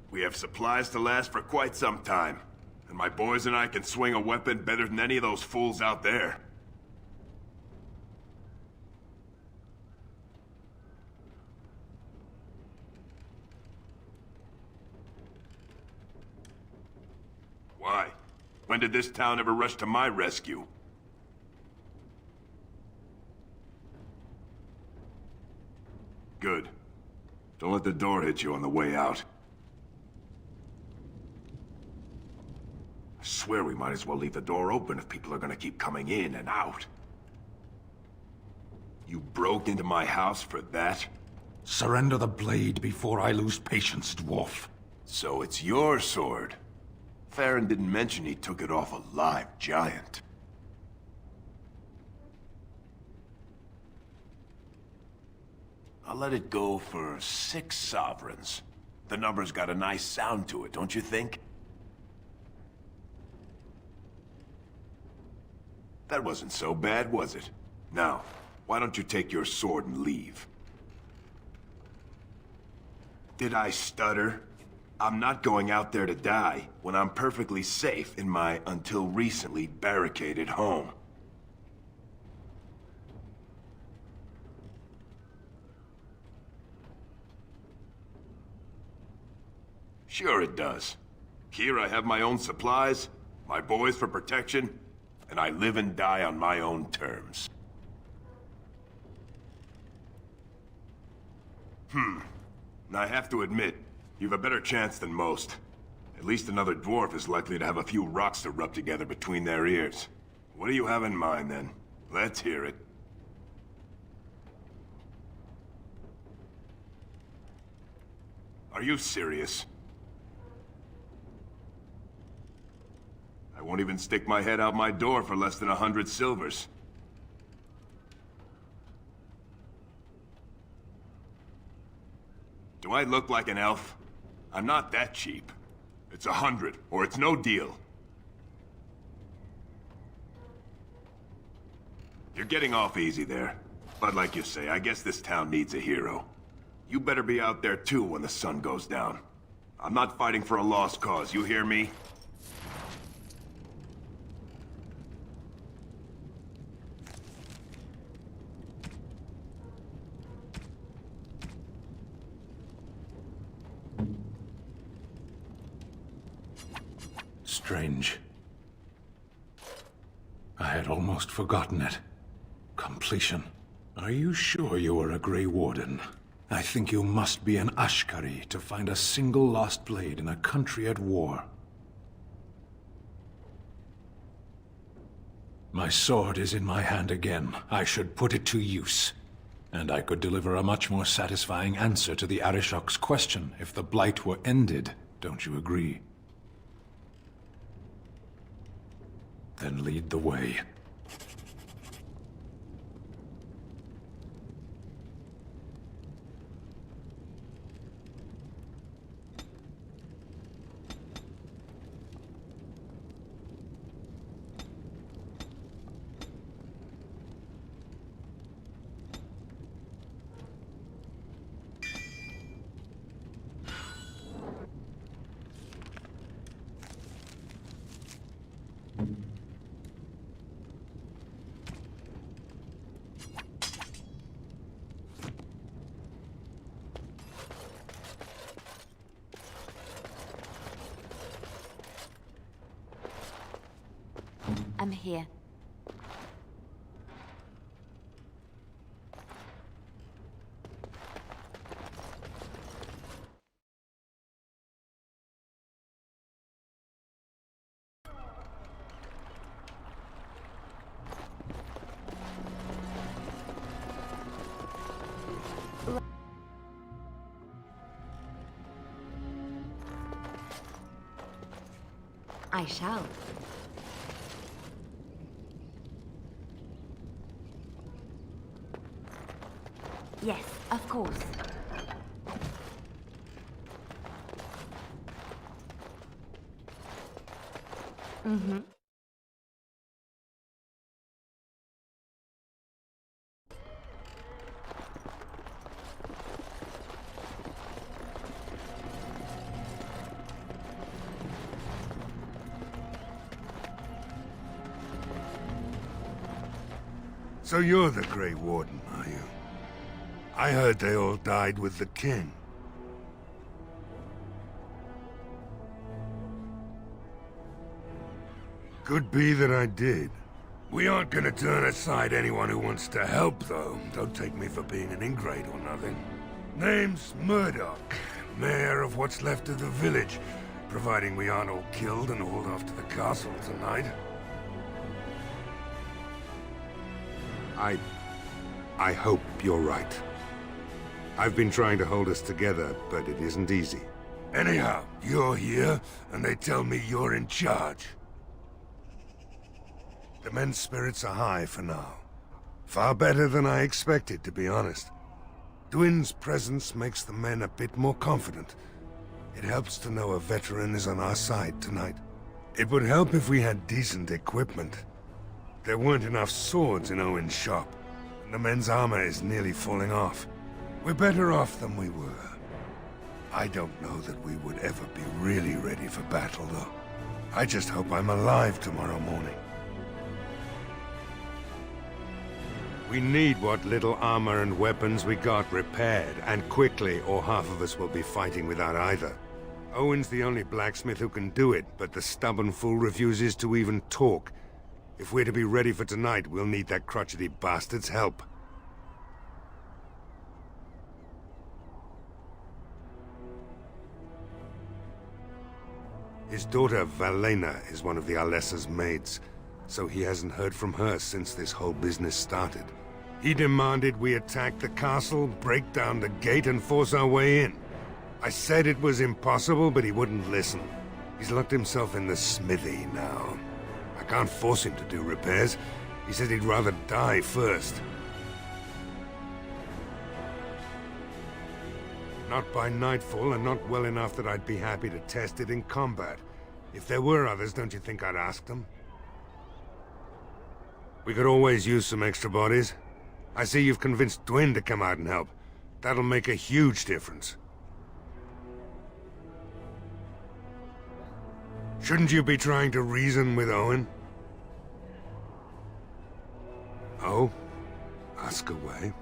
Speaker 3: We have supplies to last for quite some time. And my boys and I can swing a weapon better than any of those fools out there. Why? When did this town ever rush to my rescue? Good. Don't let the door hit you on the way out. I swear we might as well leave the door open if people are gonna keep coming in and out. You broke into my house for that?
Speaker 1: Surrender the blade before I lose patience, dwarf.
Speaker 3: So it's your sword. Farron didn't mention he took it off a live giant. I'll let it go for 6 sovereigns. The number's got a nice sound to it, don't you think? That wasn't so bad, was it? Now, why don't you take your sword and leave? Did I stutter? I'm not going out there to die when I'm perfectly safe in my until recently barricaded home. Sure it does. Here I have my own supplies, my boys for protection, and I live and die on my own terms. I have to admit, you've a better chance than most. At least another dwarf is likely to have a few rocks to rub together between their ears. What do you have in mind, then? Let's hear it. Are you serious? I won't even stick my head out my door for less than 100 silvers. Do I look like an elf? I'm not that cheap. It's 100, or it's no deal. You're getting off easy there. But like you say, I guess this town needs a hero. You better be out there too when the sun goes down. I'm not fighting for a lost cause, you hear me?
Speaker 10: Strange. I had almost forgotten it. Completion. Are you sure you are a Grey Warden? I think you must be an Ashkari to find a single lost blade in a country at war. My sword is in my hand again. I should put it to use. And I could deliver a much more satisfying answer to the Arishok's question if the Blight were ended. Don't you agree? Then lead the way.
Speaker 16: I'm here. I shall. Yes, of course. Mm-hmm.
Speaker 5: So you're the Grey Warden, are you? I heard they all died with the king. Could be that I did. We aren't gonna turn aside anyone who wants to help, though. Don't take me for being an ingrate or nothing. Name's Murdoch, mayor of what's left of the village, providing we aren't all killed and hauled off to the castle tonight. I hope you're right. I've been trying to hold us together, but it isn't easy. Anyhow, you're here, and they tell me you're in charge. The men's spirits are high for now. Far better than I expected, to be honest. Dwyn's presence makes the men a bit more confident. It helps to know a veteran is on our side tonight. It would help if we had decent equipment. There weren't enough swords in Owen's shop, and the men's armor is nearly falling off. We're better off than we were. I don't know that we would ever be really ready for battle, though. I just hope I'm alive tomorrow morning. We need what little armor and weapons we got repaired, and quickly, or half of us will be fighting without either. Owen's the only blacksmith who can do it, but the stubborn fool refuses to even talk. If we're to be ready for tonight, we'll need that crotchety bastard's help. His daughter, Valena, is one of the Alessa's maids, so he hasn't heard from her since this whole business started. He demanded we attack the castle, break down the gate, and force our way in. I said it was impossible, but he wouldn't listen. He's locked himself in the smithy now. I can't force him to do repairs. He said he'd rather die first. Not by nightfall, and not well enough that I'd be happy to test it in combat. If there were others, don't you think I'd ask them? We could always use some extra bodies. I see you've convinced Dwyn to come out and help. That'll make a huge difference. Shouldn't you be trying to reason with Owen? Oh? Ask away.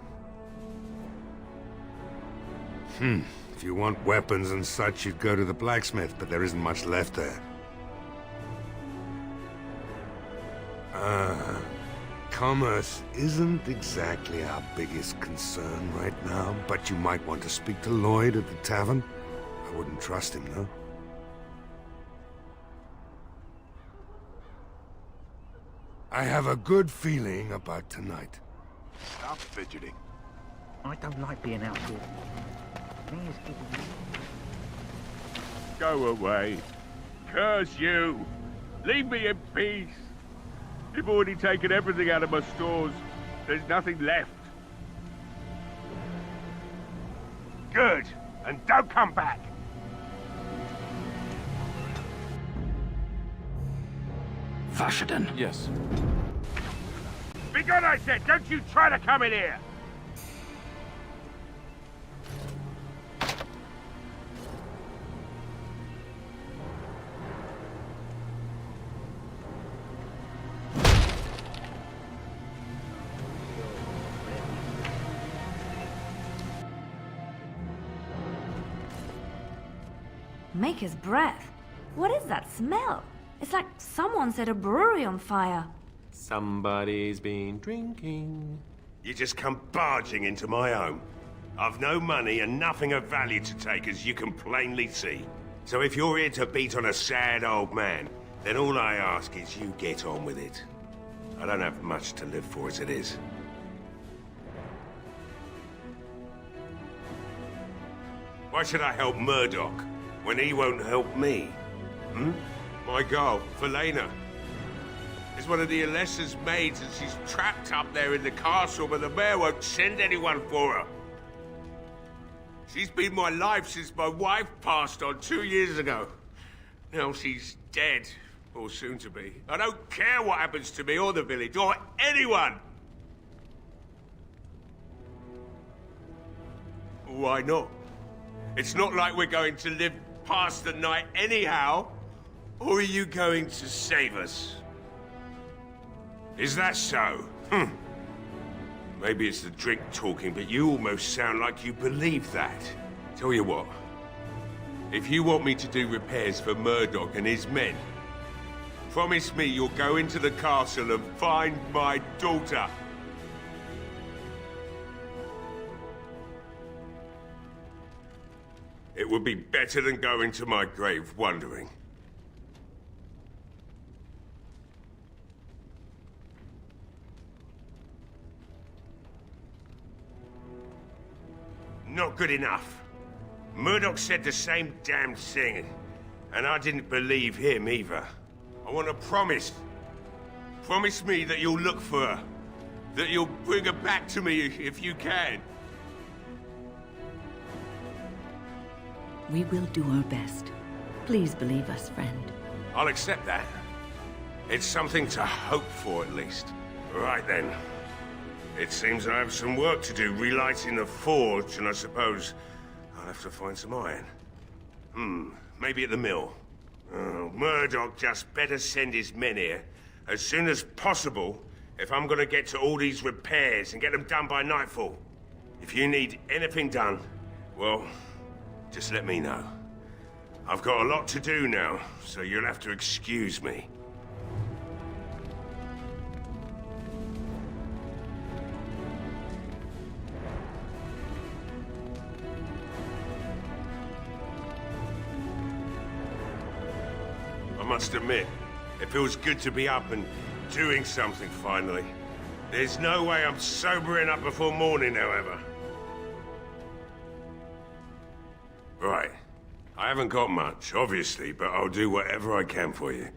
Speaker 5: If you want weapons and such, you'd go to the blacksmith, but there isn't much left there. Commerce isn't exactly our biggest concern right now, but you might want to speak to Lloyd at the tavern. I wouldn't trust him, though. I have a good feeling about tonight.
Speaker 3: Stop fidgeting.
Speaker 13: I don't like being outdoors. Mayor's giving me...
Speaker 14: Go away. Curse you. Leave me in peace. You've already taken everything out of my stores. There's nothing left.
Speaker 3: Good. And don't come back.
Speaker 13: Vashaden.
Speaker 12: Yes.
Speaker 14: Be good, I said. Don't you try to come in here.
Speaker 16: Maker's breath. What is that smell? It's like someone set a brewery on fire.
Speaker 12: Somebody's been drinking.
Speaker 3: You just come barging into my home. I've no money and nothing of value to take, as you can plainly see. So if you're here to beat on a sad old man, then all I ask is you get on with it. I don't have much to live for as it is. Why should I help Murdoch when he won't help me? My girl, Felena, is one of the Alessa's maids, and she's trapped up there in the castle, but the mayor won't send anyone for her. She's been my life since my wife passed on 2 years ago. Now she's dead, or soon to be. I don't care what happens to me or the village, or anyone! Why not? It's not like we're going to live past the night anyhow. Or are you going to save us? Is that so? Maybe it's the drink talking, but you almost sound like you believe that. Tell you what, if you want me to do repairs for Murdoch and his men, promise me you'll go into the castle and find my daughter. It would be better than going to my grave wondering. Not good enough. Murdoch said the same damn thing, and I didn't believe him either. I want a promise. Promise me that you'll look for her. That you'll bring her back to me if you can.
Speaker 17: We will do our best. Please believe us, friend.
Speaker 3: I'll accept that. It's something to hope for, at least. Right then. It seems I have some work to do relighting the forge, and I suppose I'll have to find some iron. Maybe at the mill. Oh, Murdoch just better send his men here as soon as possible if I'm gonna get to all these repairs and get them done by nightfall. If you need anything done, well, just let me know. I've got a lot to do now, so you'll have to excuse me. I must admit, it feels good to be up and doing something finally. There's no way I'm sobering up before morning, however. Right. I haven't got much, obviously, but I'll do whatever I can for you.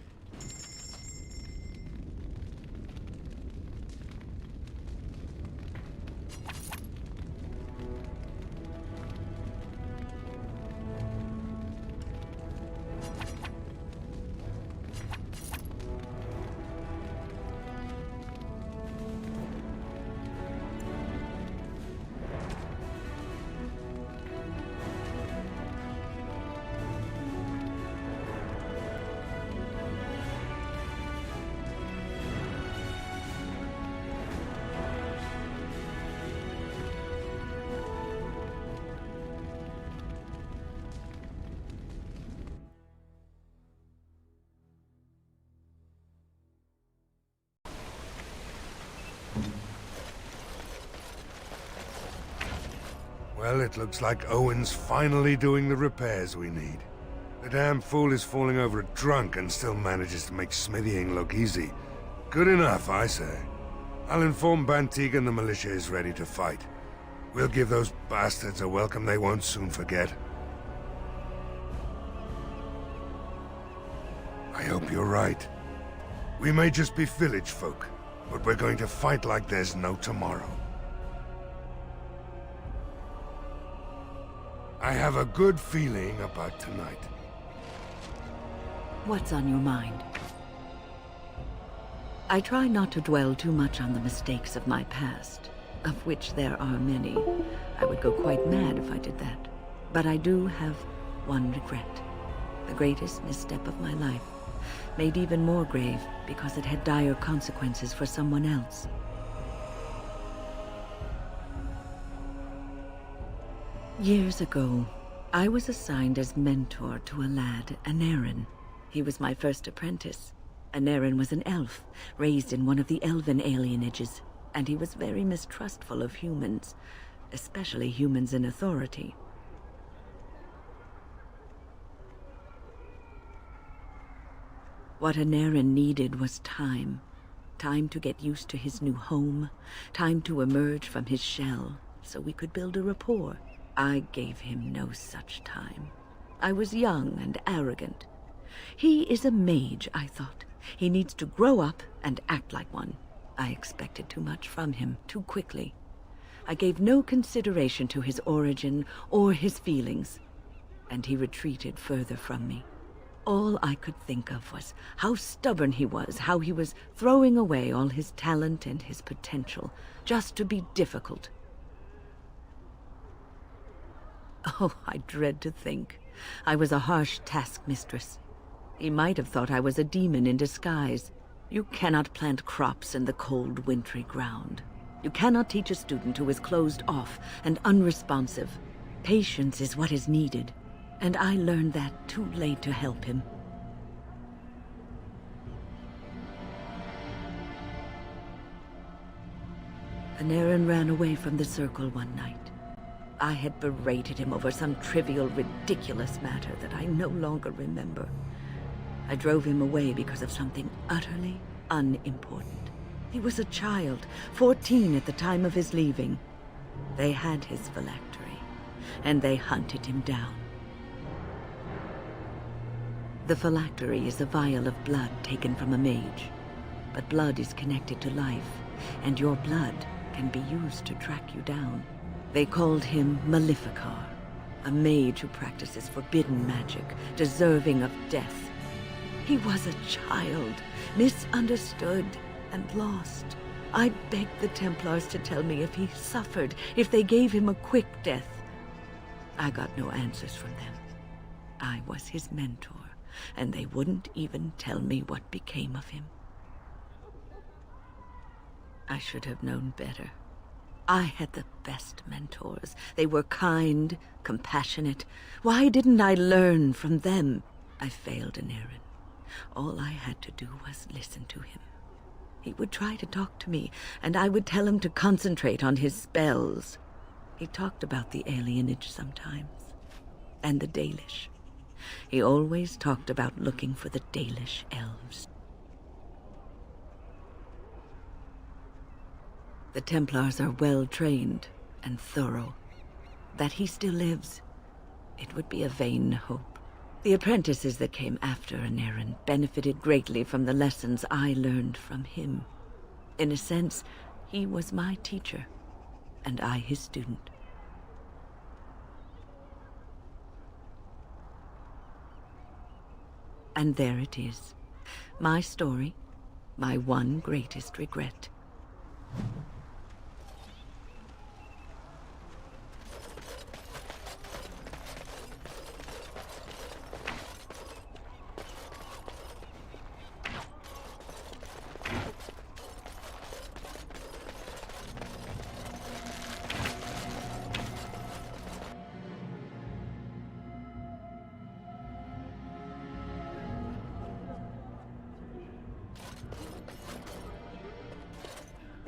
Speaker 5: Well, it looks like Owen's finally doing the repairs we need. The damn fool is falling over drunk and still manages to make smithying look easy. Good enough, I say. I'll inform Bantigan the militia is ready to fight. We'll give those bastards a welcome they won't soon forget. I hope you're right. We may just be village folk, but we're going to fight like there's no tomorrow. I have a good feeling about tonight.
Speaker 17: What's on your mind? I try not to dwell too much on the mistakes of my past, of which there are many. I would go quite mad if I did that. But I do have one regret. The greatest misstep of my life. Made even more grave because it had dire consequences for someone else. Years ago, I was assigned as mentor to a lad, Anaren. He was my first apprentice. Anaren was an elf, raised in one of the elven alienages, and he was very mistrustful of humans, especially humans in authority. What Anaren needed was time. Time to get used to his new home, time to emerge from his shell, so we could build a rapport. I gave him no such time. I was young and arrogant. He is a mage, I thought. He needs to grow up and act like one. I expected too much from him, too quickly. I gave no consideration to his origin or his feelings, and he retreated further from me. All I could think of was how stubborn he was, how he was throwing away all his talent and his potential, just to be difficult. Oh, I dread to think. I was a harsh taskmistress. He might have thought I was a demon in disguise. You cannot plant crops in the cold, wintry ground. You cannot teach a student who is closed off and unresponsive. Patience is what is needed, and I learned that too late to help him. Anaren ran away from the circle one night. I had berated him over some trivial, ridiculous matter that I no longer remember. I drove him away because of something utterly unimportant. He was a child, 14 at the time of his leaving. They had his phylactery, and they hunted him down. The phylactery is a vial of blood taken from a mage. But blood is connected to life, and your blood can be used to track you down. They called him Maleficar, a mage who practices forbidden magic, deserving of death. He was a child, misunderstood and lost. I begged the Templars to tell me if he suffered, if they gave him a quick death. I got no answers from them. I was his mentor, and they wouldn't even tell me what became of him. I should have known better. I had the best mentors. They were kind, compassionate. Why didn't I learn from them? I failed Anaren. All I had to do was listen to him. He would try to talk to me, and I would tell him to concentrate on his spells. He talked about the alienage sometimes, and the Dalish. He always talked about looking for the Dalish elves. The Templars are well-trained and thorough. That he still lives, it would be a vain hope. The apprentices that came after Anaren benefited greatly from the lessons I learned from him. In a sense, he was my teacher, and I his student. And there it is. My story, my one greatest regret.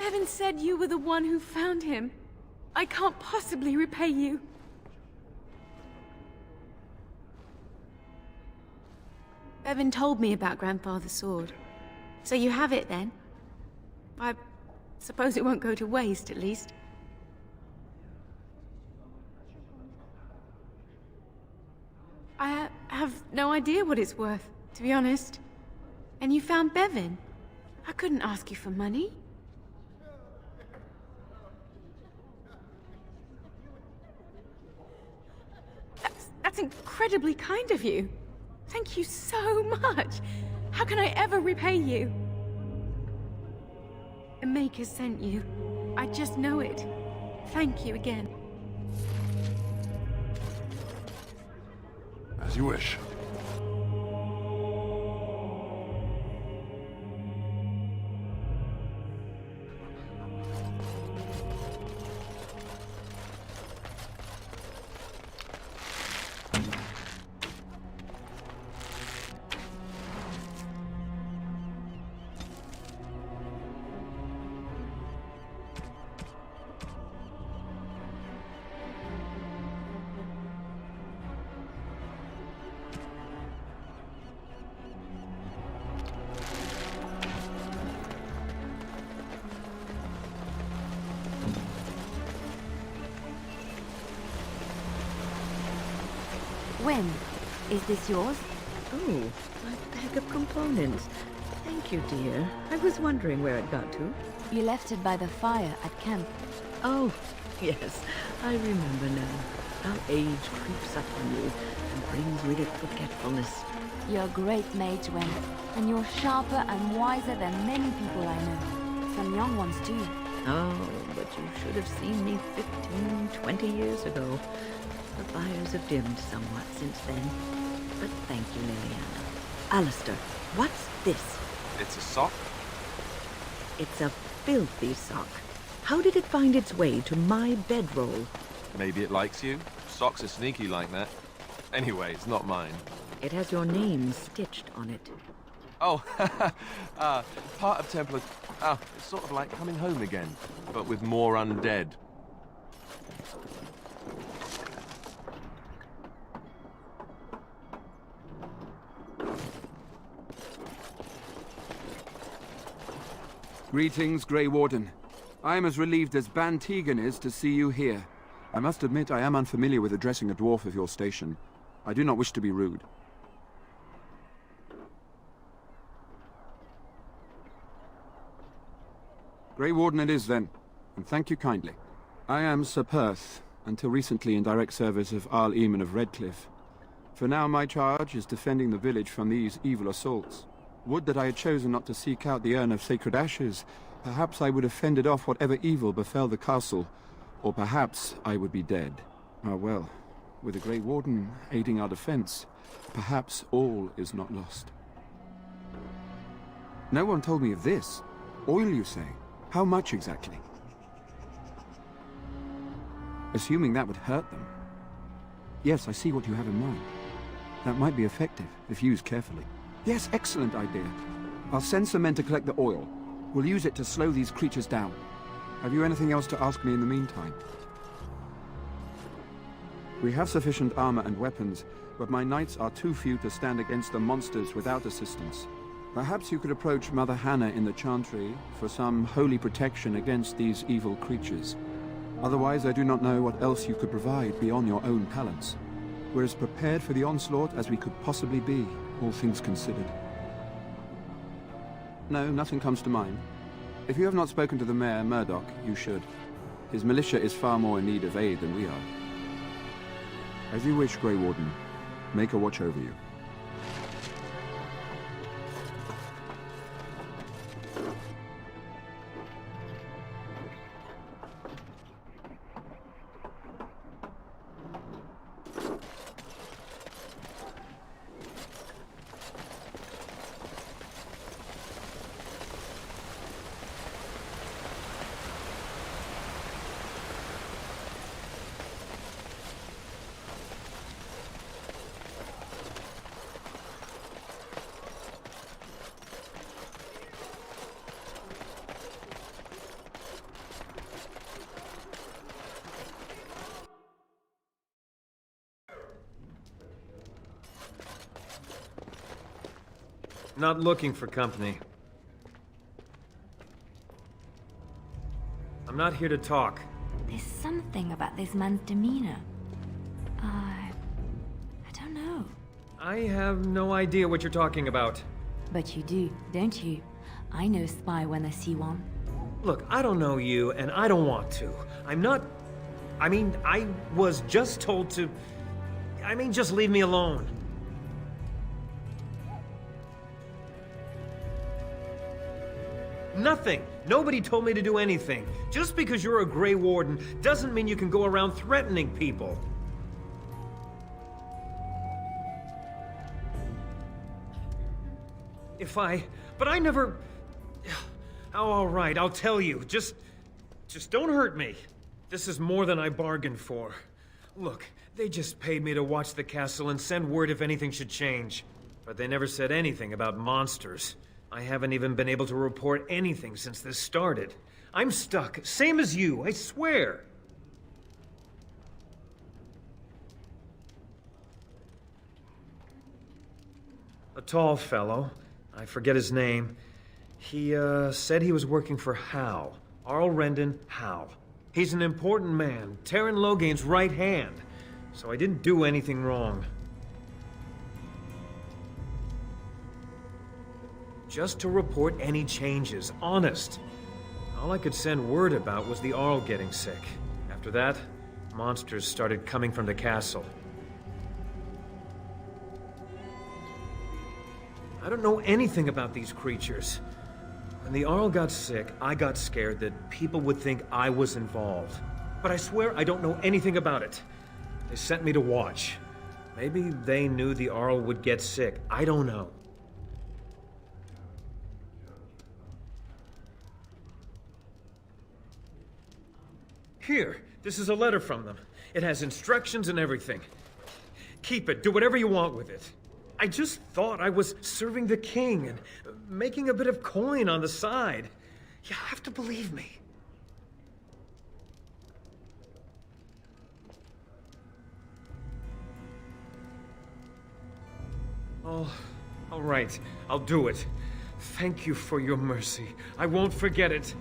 Speaker 22: Bevan said you were the one who found him. I can't possibly repay you. Bevan told me about Grandfather's sword. So you have it then? I suppose it won't go to waste, at least. I have no idea what it's worth, to be honest. And you found Bevan. I couldn't ask you for money. That's incredibly kind of you. Thank you so much. How can I ever repay you? The Maker sent you. I just know it. Thank you again.
Speaker 5: As you wish.
Speaker 16: When? Is this yours?
Speaker 17: Oh, my bag of components. Thank you, dear. I was wondering where it got to.
Speaker 16: You left it by the fire at camp.
Speaker 17: Oh, yes. I remember now. How age creeps up on you and brings with it forgetfulness.
Speaker 16: You're a great mage, Wen, and you're sharper and wiser than many people I know. Some young ones, too.
Speaker 17: Oh, but you should have seen me 15, 20 years ago. The fires have dimmed somewhat since then. But thank you, Liliana. Alistair, what's this?
Speaker 12: It's a sock?
Speaker 17: It's a filthy sock. How did it find its way to my bedroll?
Speaker 12: Maybe it likes you. Socks are sneaky like that. Anyway, it's not mine.
Speaker 17: It has your name stitched on it.
Speaker 12: Oh, part of Templar... it's sort of like coming home again, but with more undead.
Speaker 7: Greetings, Grey Warden. I am as relieved as Ban Tegan is to see you here. I must admit I am unfamiliar with addressing a dwarf of your station. I do not wish to be rude. Grey Warden it is, then, and thank you kindly. I am Sir Perth, until recently in direct service of Arl Eamon of Redcliffe. For now my charge is defending the village from these evil assaults. Would that I had chosen not to seek out the urn of sacred ashes. Perhaps I would have fended off whatever evil befell the castle, or perhaps I would be dead. Ah well, with the Grey Warden aiding our defense, perhaps all is not lost. No one told me of this. Oil, you say? How much exactly? Assuming that would hurt them. Yes, I see what you have in mind. That might be effective, if used carefully. Yes, excellent idea. I'll send some men to collect the oil. We'll use it to slow these creatures down. Have you anything else to ask me in the meantime? We have sufficient armor and weapons, but my knights are too few to stand against the monsters without assistance. Perhaps you could approach Mother Hannah in the Chantry for some holy protection against these evil creatures. Otherwise, I do not know what else you could provide beyond your own talents. We're as prepared for the onslaught as we could possibly be, all things considered. No, nothing comes to mind. If you have not spoken to the Mayor, Murdoch, you should. His militia is far more in need of aid than we are. As you wish, Grey Warden. Make a watch over you.
Speaker 15: Not looking for company. I'm not here to talk.
Speaker 16: There's something about this man's demeanor. I don't know.
Speaker 15: I have no idea what you're talking about.
Speaker 16: But you do, don't you? I know a spy when I see one.
Speaker 15: Look, I don't know you, and I don't want to. I'm not... I mean, I was just told to... I mean, just leave me alone. Nothing. Nobody told me to do anything. Just because you're a Grey Warden doesn't mean you can go around threatening people. But I never... Oh, all right, I'll tell you. Just don't hurt me. This is more than I bargained for. Look, they just paid me to watch the castle and send word if anything should change. But they never said anything about monsters. I haven't even been able to report anything since this started. I'm stuck, same as you, I swear. A tall fellow, I forget his name. He, said he was working for Hal. Arl Rendon Hal. He's an important man, Teyrn Loghain's right hand. So I didn't do anything wrong. Just to report any changes, honest. All I could send word about was the Arl getting sick. After that, monsters started coming from the castle. I don't know anything about these creatures. When the Arl got sick, I got scared that people would think I was involved. But I swear I don't know anything about it. They sent me to watch. Maybe they knew the Arl would get sick. I don't know. Here, this is a letter from them. It has instructions and everything. Keep it, do whatever you want with it. I just thought I was serving the king and making a bit of coin on the side. You have to believe me. Oh, all right, I'll do it. Thank you for your mercy. I won't forget it.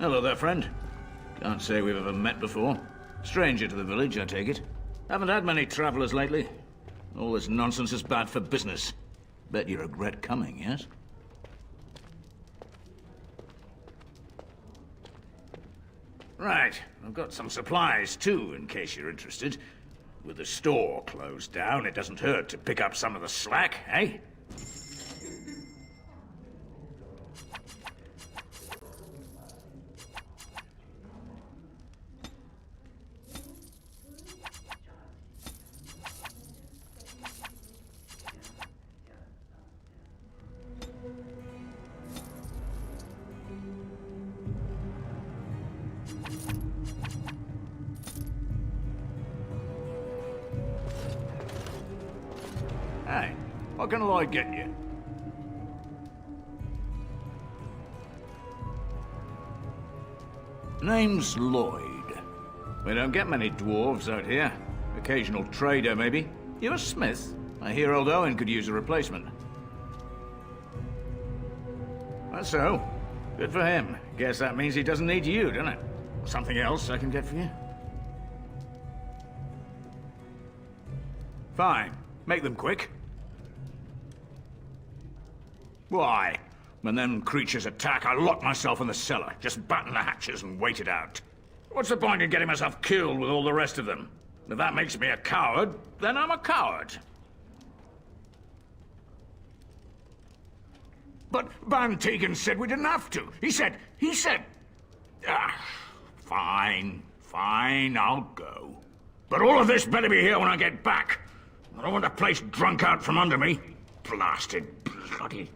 Speaker 18: Hello there, friend. Can't say we've ever met before. Stranger to the village, I take it. Haven't had many travelers lately. All this nonsense is bad for business. Bet you regret coming, yes? Right, I've got some supplies too, in case you're interested. With the store closed down, it doesn't hurt to pick up some of the slack, eh? Hey, what can I get you? Name's Lloyd. We don't get many dwarves out here. Occasional trader, maybe. You're a smith? I hear old Owen could use a replacement. That's so. Good for him. Guess that means he doesn't need you, doesn't it? Something else I can get for you? Fine. Make them quick. Why? When them creatures attack, I lock myself in the cellar. Just batten the hatches and wait it out. What's the point in getting myself killed with all the rest of them? If that makes me a coward, then I'm a coward. But Ban Tegan said we didn't have to. He said... Fine, I'll go. But all of this better be here when I get back. I don't want the place drunk out from under me. Blasted bloody...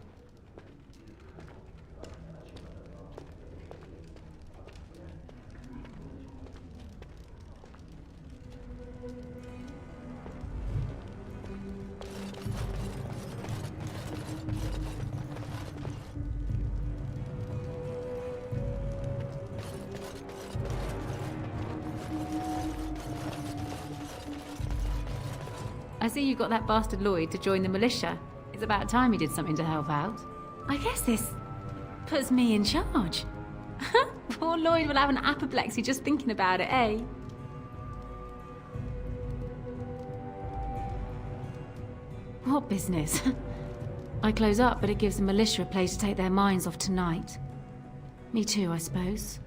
Speaker 19: see you got that bastard Lloyd to join the militia. It's about time he did something to help out. I guess this puts me in charge. Poor Lloyd will have an apoplexy just thinking about it, eh? What business? I close up, but it gives the militia a place to take their minds off tonight. Me too, I suppose.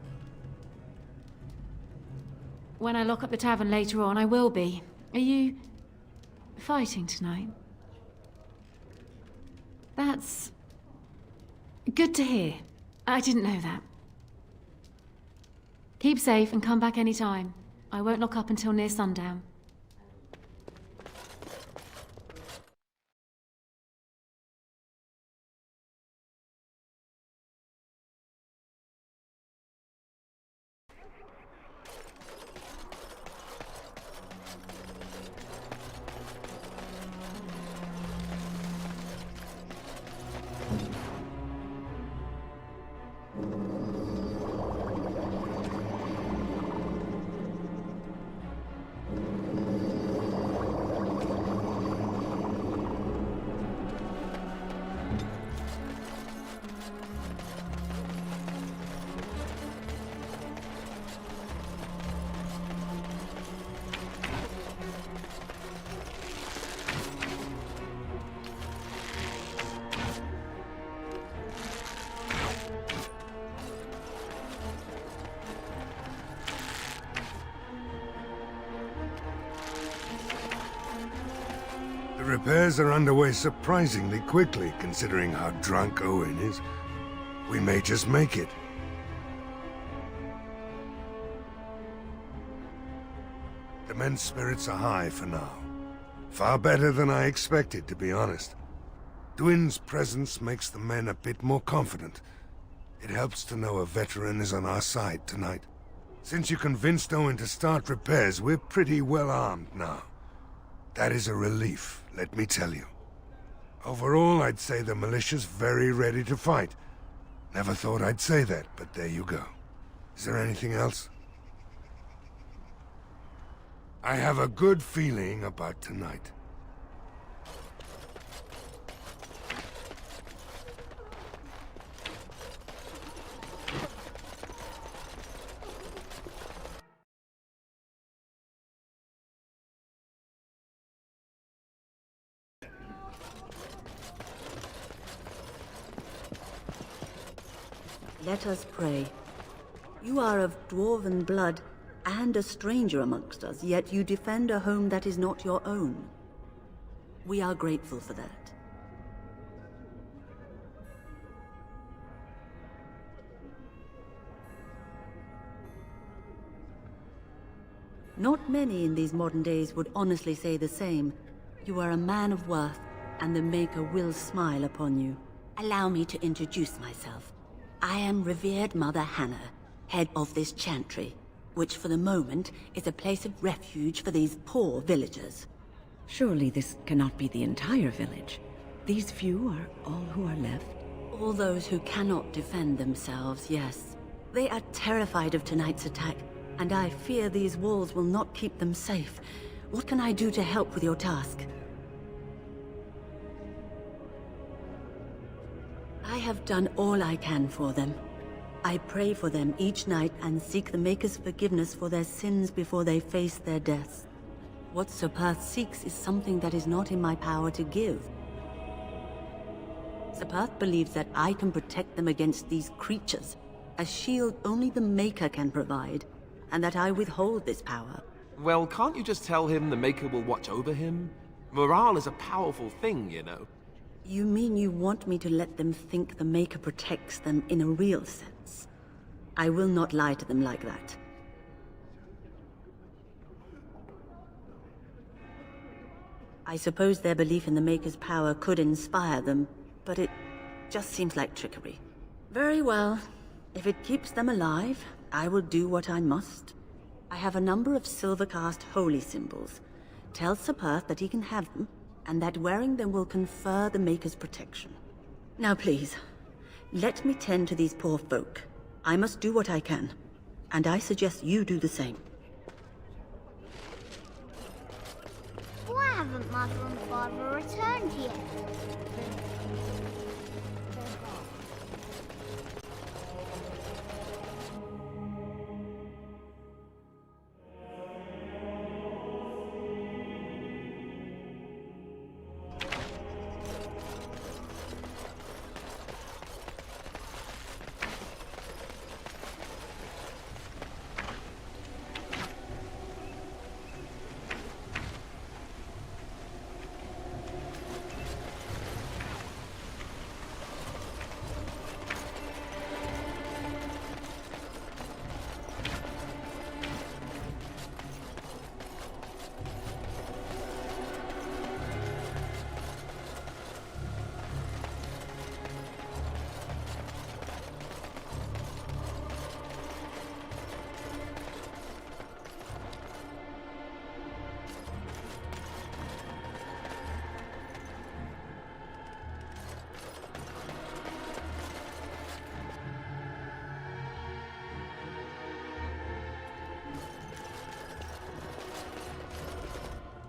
Speaker 19: When I lock up the tavern later on, I will be. Are you fighting tonight? That's good to hear. I didn't know that. Keep safe and come back anytime. I won't lock up until near sundown.
Speaker 5: The repairs are underway surprisingly quickly, considering how drunk Owen is. We may just make it. The men's spirits are high for now. Far better than I expected, to be honest. Dwin's presence makes the men a bit more confident. It helps to know a veteran is on our side tonight. Since you convinced Owen to start repairs, we're pretty well armed now. That is a relief, let me tell you. Overall, I'd say the militia's very ready to fight. Never thought I'd say that, but there you go. Is there anything else? I have a good feeling about tonight.
Speaker 17: Let us pray. You are of dwarven blood and a stranger amongst us, yet you defend a home that is not your own. We are grateful for that. Not many in these modern days would honestly say the same. You are a man of worth, and the Maker will smile upon you. Allow me to introduce myself. I am revered Mother Hannah, head of this chantry, which for the moment is a place of refuge for these poor villagers. Surely this cannot be the entire village. These few are all who are left? All those who cannot defend themselves, yes. They are terrified of tonight's attack, and I fear these walls will not keep them safe. What can I do to help with your task? I have done all I can for them. I pray for them each night and seek the Maker's forgiveness for their sins before they face their deaths. What Sir Perth seeks is something that is not in my power to give. Sir Perth believes that I can protect them against these creatures, a shield only the Maker can provide, and that I withhold this power.
Speaker 12: Well, can't you just tell him the Maker will watch over him? Morale is a powerful thing, you know.
Speaker 17: You mean you want me to let them think the Maker protects them in a real sense? I will not lie to them like that. I suppose their belief in the Maker's power could inspire them, but it just seems like trickery. Very well. If it keeps them alive, I will do what I must. I have a number of silver-cast holy symbols. Tell Sir Perth that he can have them, and that wearing them will confer the Maker's protection. Now please, let me tend to these poor folk. I must do what I can, and I suggest you do the same.
Speaker 11: Wow, haven't Mother and Father returned yet?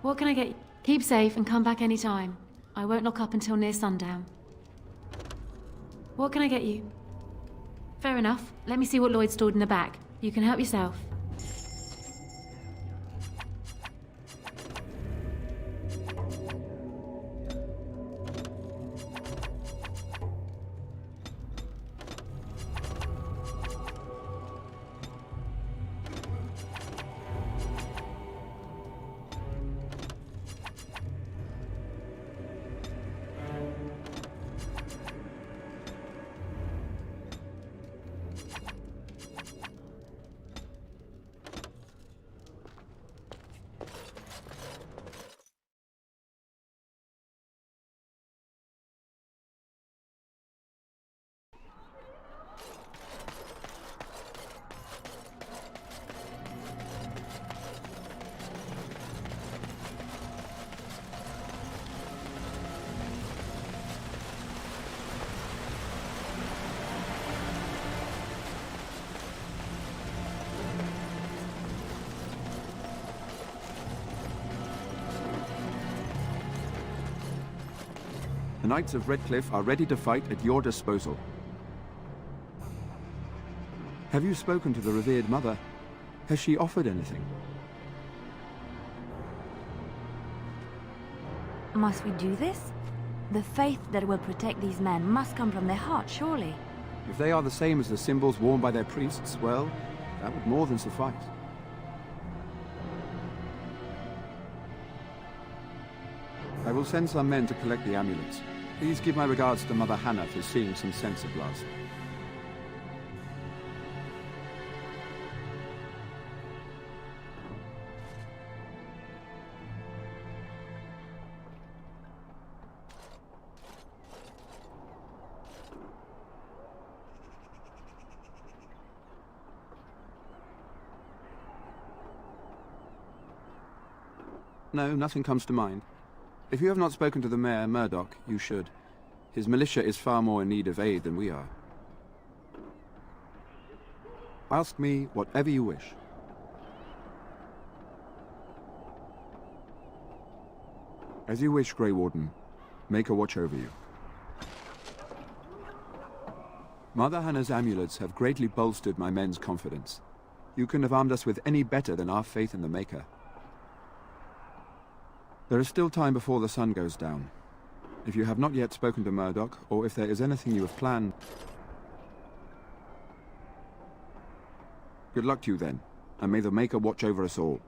Speaker 19: What can I get you? Keep safe and come back anytime. I won't lock up until near sundown. What can I get you? Fair enough. Let me see what Lloyd's stored in the back. You can help yourself.
Speaker 7: The Knights of Redcliffe are ready to fight at your disposal. Have you spoken to the revered mother? Has she offered anything?
Speaker 16: Must we do this? The faith that will protect these men must come from their heart, surely.
Speaker 7: If they are the same as the symbols worn by their priests, well, that would more than suffice. I will send some men to collect the amulets. Please give my regards to Mother Hannah for seeing some sense at last. No, nothing comes to mind. If you have not spoken to the Mayor, Murdoch, you should. His militia is far more in need of aid than we are. Ask me whatever you wish. As you wish, Grey Warden. Maker watch over you. Mother Hannah's amulets have greatly bolstered my men's confidence. You couldn't have armed us with any better than our faith in the Maker. There is still time before the sun goes down. If you have not yet spoken to Murdoch, or if there is anything you have planned... Good luck to you then, and may the Maker watch over us all.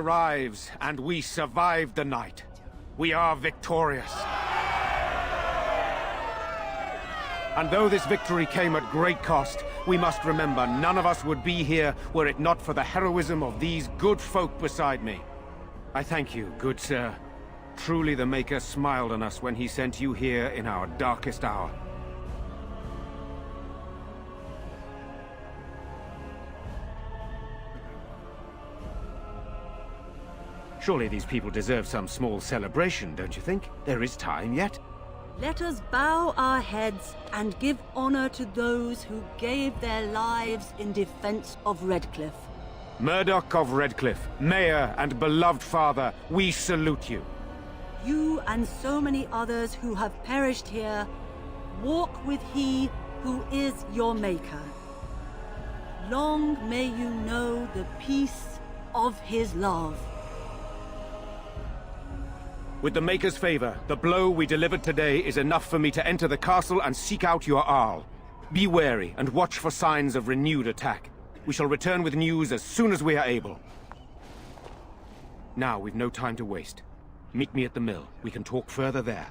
Speaker 7: arrives, and we survived the night. We are victorious. And though this victory came at great cost, we must remember none of us would be here were it not for the heroism of these good folk beside me. I thank you, good sir. Truly the Maker smiled on us when he sent you here in our darkest hour. Surely these people deserve some small celebration, don't you think? There is time yet.
Speaker 8: Let us bow our heads and give honor to those who gave their lives in defense of Redcliffe.
Speaker 7: Murdoch of Redcliffe, Mayor and beloved father, we salute you.
Speaker 8: You and so many others who have perished here, walk with he who is your Maker. Long may you know the peace of his love.
Speaker 7: With the Maker's favor, the blow we delivered today is enough for me to enter the castle and seek out your Arl. Be wary and watch for signs of renewed attack. We shall return with news as soon as we are able. Now we've no time to waste. Meet me at the mill. We can talk further there.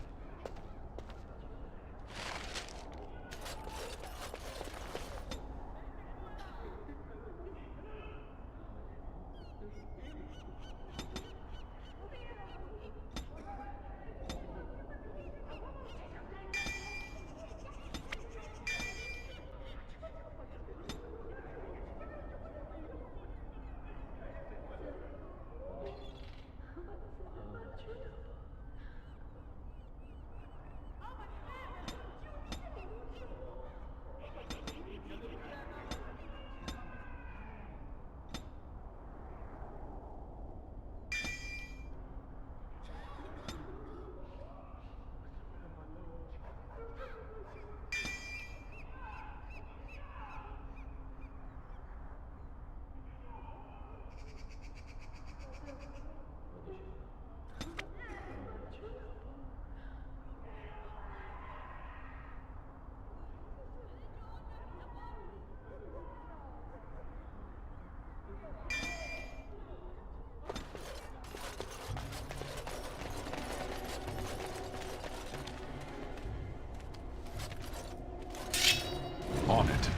Speaker 10: On it.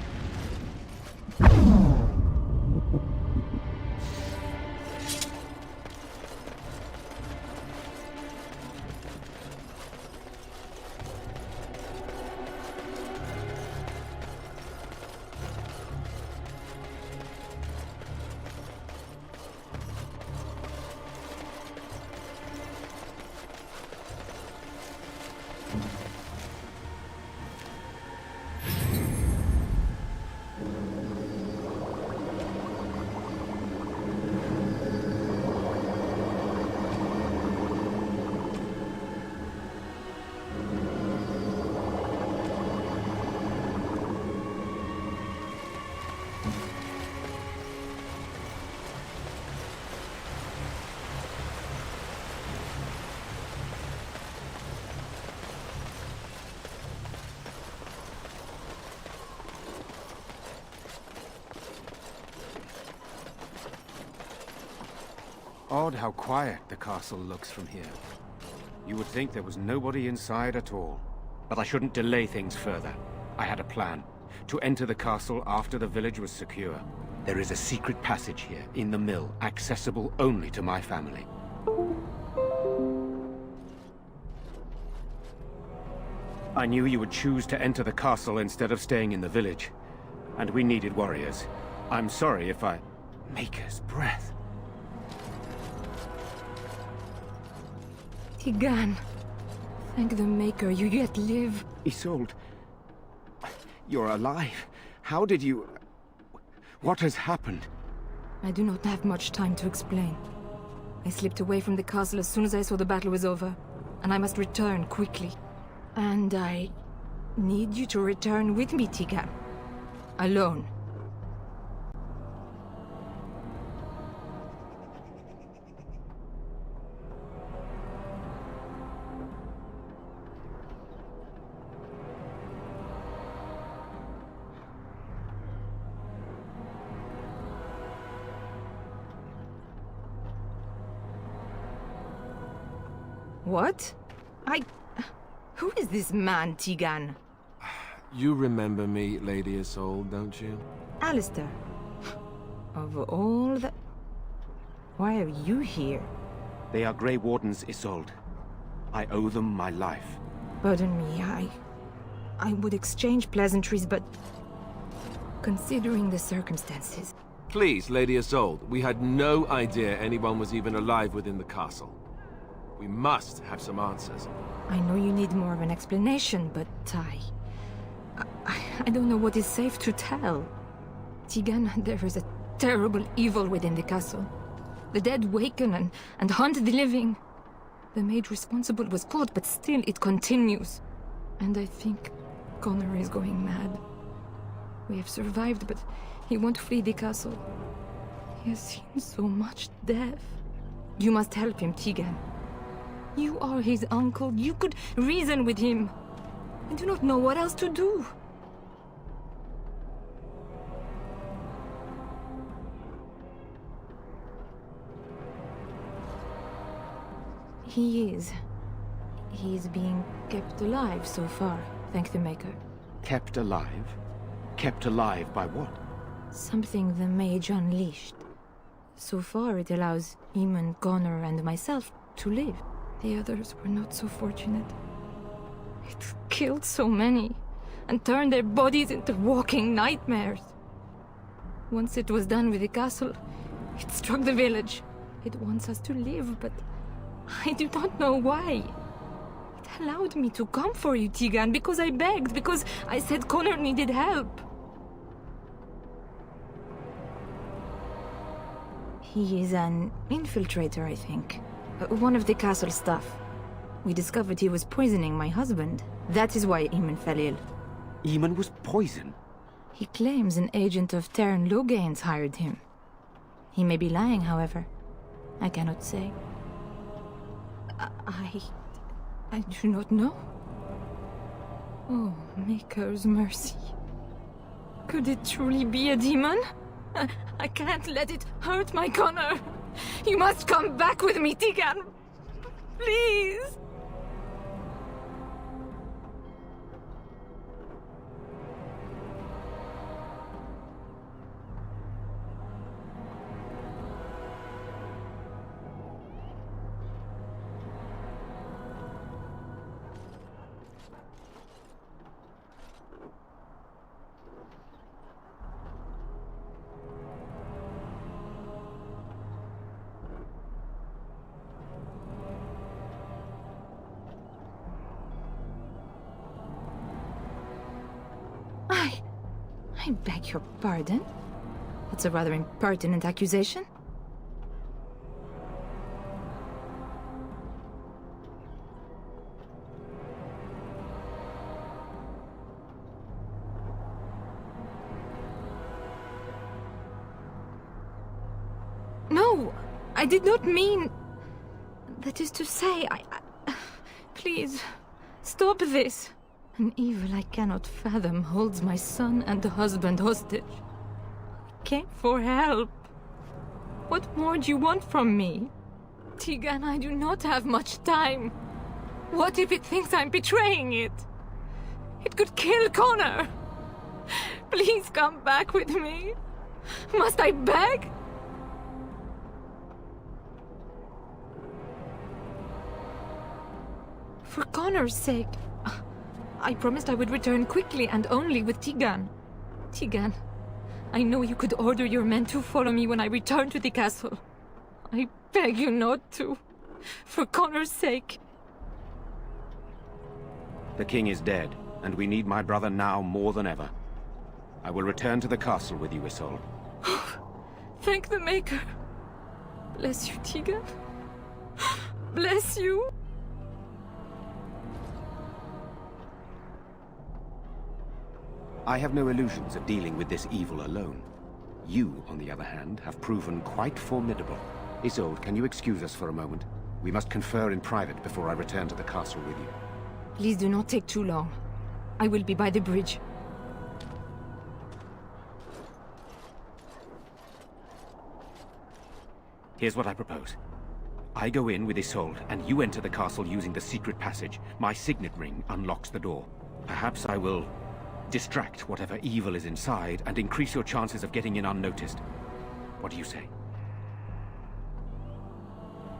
Speaker 7: Odd how quiet the castle looks from here. You would think there was nobody inside at all. But I shouldn't delay things further. I had a plan. To enter the castle after the village was secure. There is a secret passage here, in the mill, accessible only to my family. I knew you would choose to enter the castle instead of staying in the village. And we needed warriors. I'm sorry if I... Maker's breath.
Speaker 20: Tigan, thank the Maker you yet live.
Speaker 7: Isolde, you're alive. How did you... What has happened?
Speaker 20: I do not have much time to explain. I slipped away from the castle as soon as I saw the battle was over, and I must return quickly. And I need you to return with me, Tigan. Alone. What? Who is this man, Tigan?
Speaker 12: You remember me, Lady Isolde, don't you?
Speaker 20: Alistair. Of all the... Why are you here?
Speaker 2: They are Grey Wardens, Isolde. I owe them my life.
Speaker 20: Pardon me, I would exchange pleasantries, but... Considering the circumstances...
Speaker 12: Please, Lady Isolde, we had no idea anyone was even alive within the castle. We must have some answers.
Speaker 20: I know you need more of an explanation, but I don't know what is safe to tell. Tigan, there is a terrible evil within the castle. The dead waken and hunt the living. The maid responsible was caught, but still it continues. And I think Connor is going mad. We have survived, but he won't flee the castle. He has seen so much death. You must help him, Tigan. You are his uncle. You could reason with him. I do not know what else to do. He is being kept alive so far, thank the Maker.
Speaker 2: Kept alive? Kept alive by what?
Speaker 20: Something the mage unleashed. So far it allows Eamon, Connor, and myself to live. The others were not so fortunate. It killed so many, and turned their bodies into walking nightmares. Once it was done with the castle, it struck the village. It wants us to live, but I do not know why. It allowed me to come for you, Tigan, because I begged, because I said Connor needed help. He is an infiltrator, I think. One of the castle staff. We discovered he was poisoning my husband. That is why Eamon fell ill.
Speaker 2: Eamon was poisoned?
Speaker 20: He claims an agent of Terran Logains hired him. He may be lying, however. I cannot say. I do not know. Oh, Maker's mercy. Could it truly be a demon? I can't let it hurt my Connor. You must come back with me, Tigan. Please. I beg your pardon? That's a rather impertinent accusation. No, I did not mean... That is to say, Please, stop this. An evil I cannot fathom holds my son and husband hostage. I came for help. What more do you want from me? Tigan, I do not have much time. What if it thinks I'm betraying it? It could kill Connor. Please come back with me. Must I beg? For Connor's sake, I promised I would return quickly and only with Tigan. Tigan, I know you could order your men to follow me when I return to the castle. I beg you not to. For Connor's sake.
Speaker 2: The king is dead, and we need my brother now more than ever. I will return to the castle with you, Isolde.
Speaker 20: Thank the Maker. Bless you, Tigan. Bless you.
Speaker 2: I have no illusions of dealing with this evil alone. You, on the other hand, have proven quite formidable. Isolde, can you excuse us for a moment? We must confer in private before I return to the castle with you.
Speaker 20: Please do not take too long. I will be by the bridge.
Speaker 2: Here's what I propose. I go in with Isolde, and you enter the castle using the secret passage. My signet ring unlocks the door. Perhaps I will distract whatever evil is inside and increase your chances of getting in unnoticed. What do you say?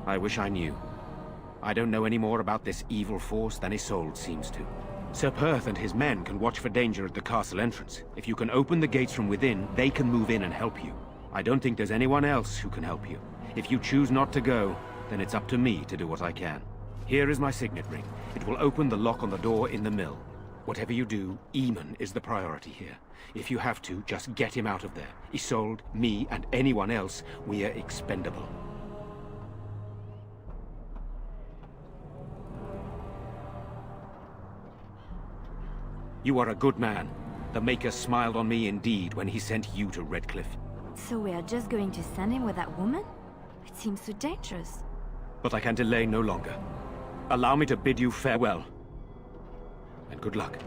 Speaker 2: I wish I knew. I don't know any more about this evil force than Isolde seems to. Sir Perth and his men can watch for danger at the castle entrance. If you can open the gates from within, they can move in and help you. I don't think there's anyone else who can help you. If you choose not to go, then it's up to me to do what I can. Here is my signet ring. It will open the lock on the door in the mill. Whatever you do, Eamon is the priority here. If you have to, just get him out of there. Isolde, me, and anyone else, we are expendable. You are a good man. The Maker smiled on me indeed when he sent you to Redcliffe.
Speaker 16: So we are just going to send him with that woman? It seems so dangerous.
Speaker 2: But I can delay no longer. Allow me to bid you farewell. And good luck.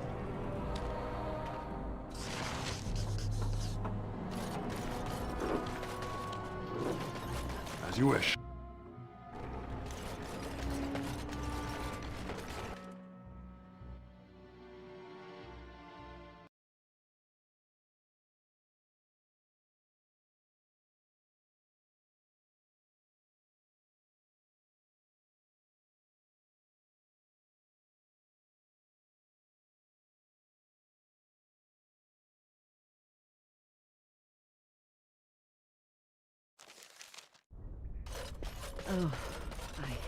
Speaker 4: As you wish.
Speaker 17: Oh,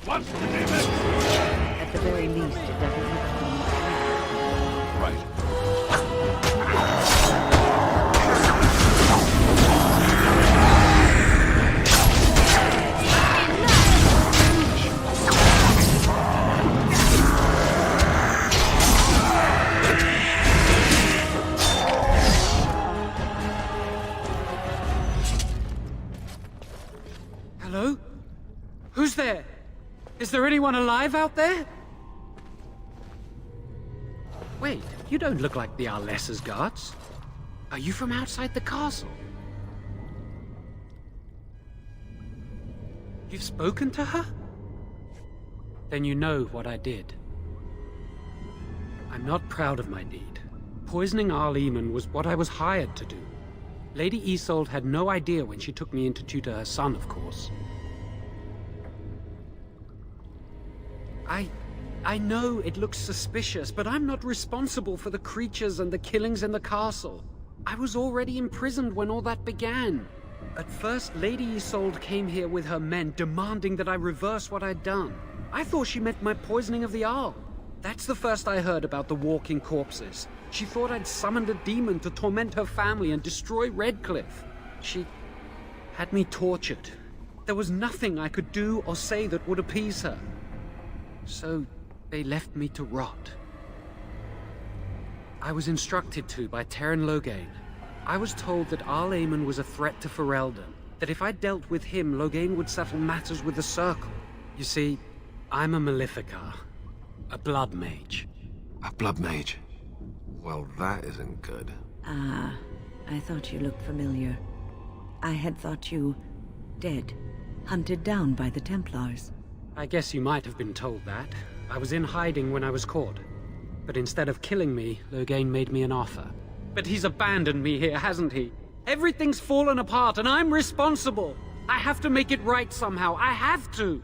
Speaker 4: What's the name?
Speaker 17: At the very least, it doesn't look
Speaker 4: Right.
Speaker 10: Hello? Who's there? Is there anyone alive out there? Wait, you don't look like the Arlessa's guards. Are you from outside the castle? You've spoken to her? Then you know what I did. I'm not proud of my deed. Poisoning Arl Eamon was what I was hired to do. Lady Isolde had no idea when she took me in to tutor her son, of course. I know it looks suspicious, but I'm not responsible for the creatures and the killings in the castle. I was already imprisoned when all that began. At first, Lady Isolde came here with her men, demanding that I reverse what I'd done. I thought she meant my poisoning of the Arl. That's the first I heard about the walking corpses. She thought I'd summoned a demon to torment her family and destroy Redcliffe. She had me tortured. There was nothing I could do or say that would appease her. So they left me to rot. I was instructed to by Teyrn Loghain. I was told that Arl Eamon was a threat to Ferelden, that if I dealt with him, Loghain would settle matters with the Circle. You see, I'm a Maleficar, a blood mage.
Speaker 1: A blood mage? Well, that isn't good.
Speaker 17: Ah, I thought you looked familiar. I had thought you dead, hunted down by the Templars.
Speaker 10: I guess you might have been told that. I was in hiding when I was caught. But instead of killing me, Loghain made me an offer. But he's abandoned me here, hasn't he? Everything's fallen apart and I'm responsible! I have to make it right somehow, I have to!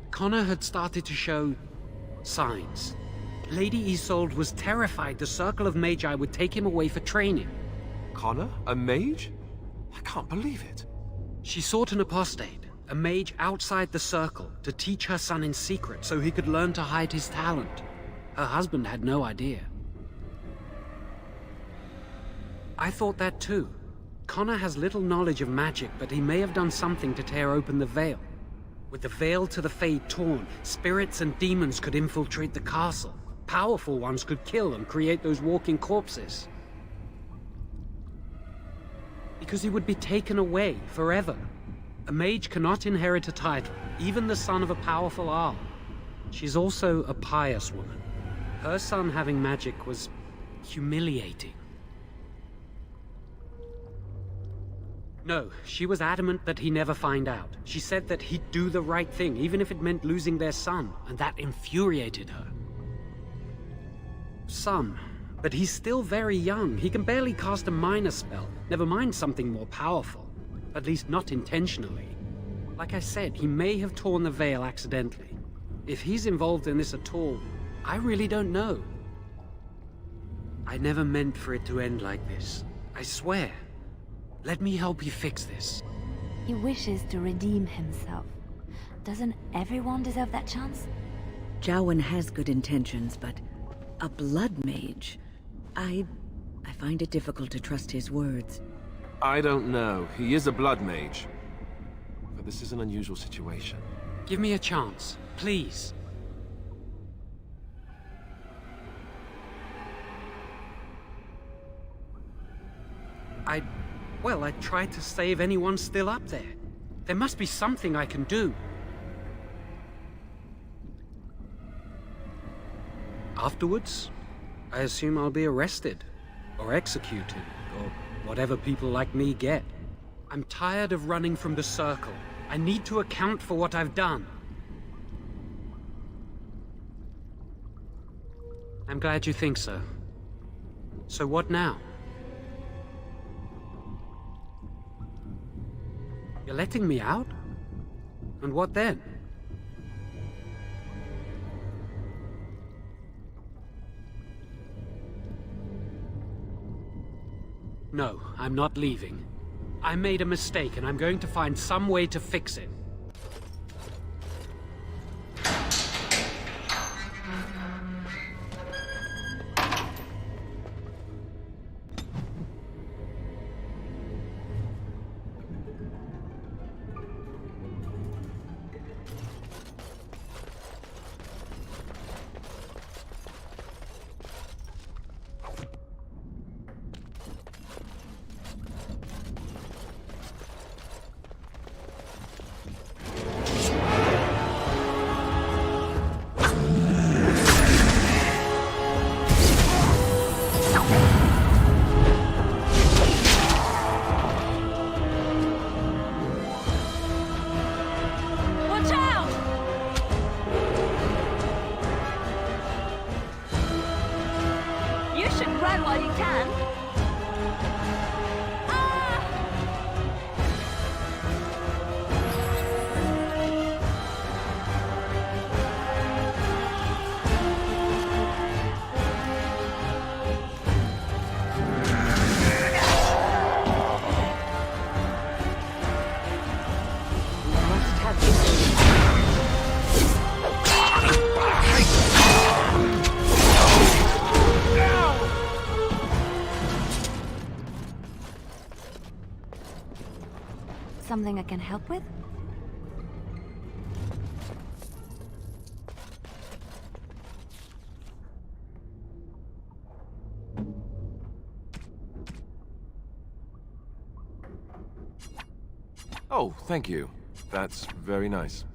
Speaker 10: Connor had started to show signs. Lady Isolde was terrified the Circle of Magi would take him away for training.
Speaker 12: Connor? A mage? I can't believe it.
Speaker 10: She sought an apostate, a mage outside the Circle, to teach her son in secret so he could learn to hide his talent. Her husband had no idea. I thought that too. Connor has little knowledge of magic, but he may have done something to tear open the veil. With the veil to the Fade torn, spirits and demons could infiltrate the castle. Powerful ones could kill and create those walking corpses. Because he would be taken away forever. A mage cannot inherit a title, even the son of a powerful Arl. She's also a pious woman. Her son having magic was humiliating.
Speaker 6: No, she was adamant that he never find out. She said that he'd do the right thing, even if it meant losing their son, and that infuriated her. Some, but he's still very young. He can barely cast a minor spell, never mind something more powerful. At least not intentionally. Like I said, he may have torn the veil accidentally. If he's involved in this at all, I really don't know. I never meant for it to end like this. I swear. Let me help you fix this.
Speaker 16: He wishes to redeem himself. Doesn't everyone deserve that chance?
Speaker 17: Jowen has good intentions, but a blood mage? I find it difficult to trust his words.
Speaker 12: I don't know. He is a blood mage. But this is an unusual situation.
Speaker 6: Give me a chance, please. Well, I tried to save anyone still up there. There must be something I can do. Afterwards, I assume I'll be arrested, or executed, or whatever people like me get. I'm tired of running from the Circle. I need to account for what I've done. I'm glad you think so. So what now? You're letting me out? And what then? No, I'm not leaving. I made a mistake and I'm going to find some way to fix it.
Speaker 16: Something I can help with?
Speaker 12: Oh, thank you. That's very nice.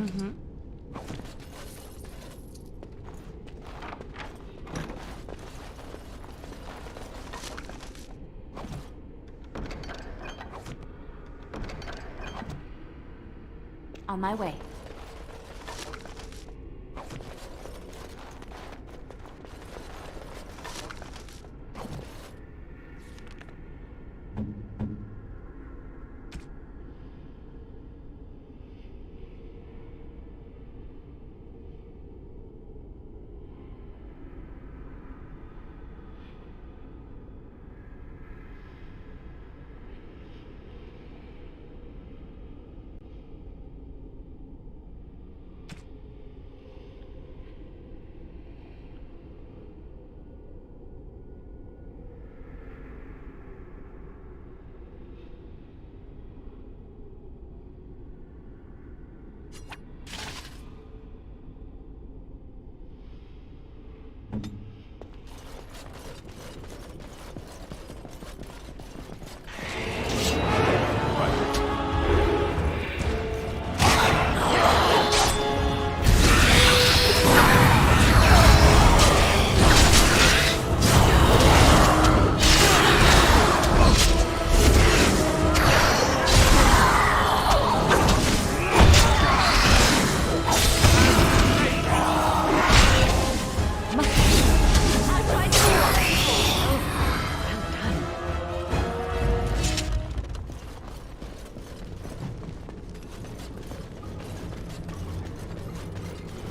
Speaker 19: Mm-hmm. On my way.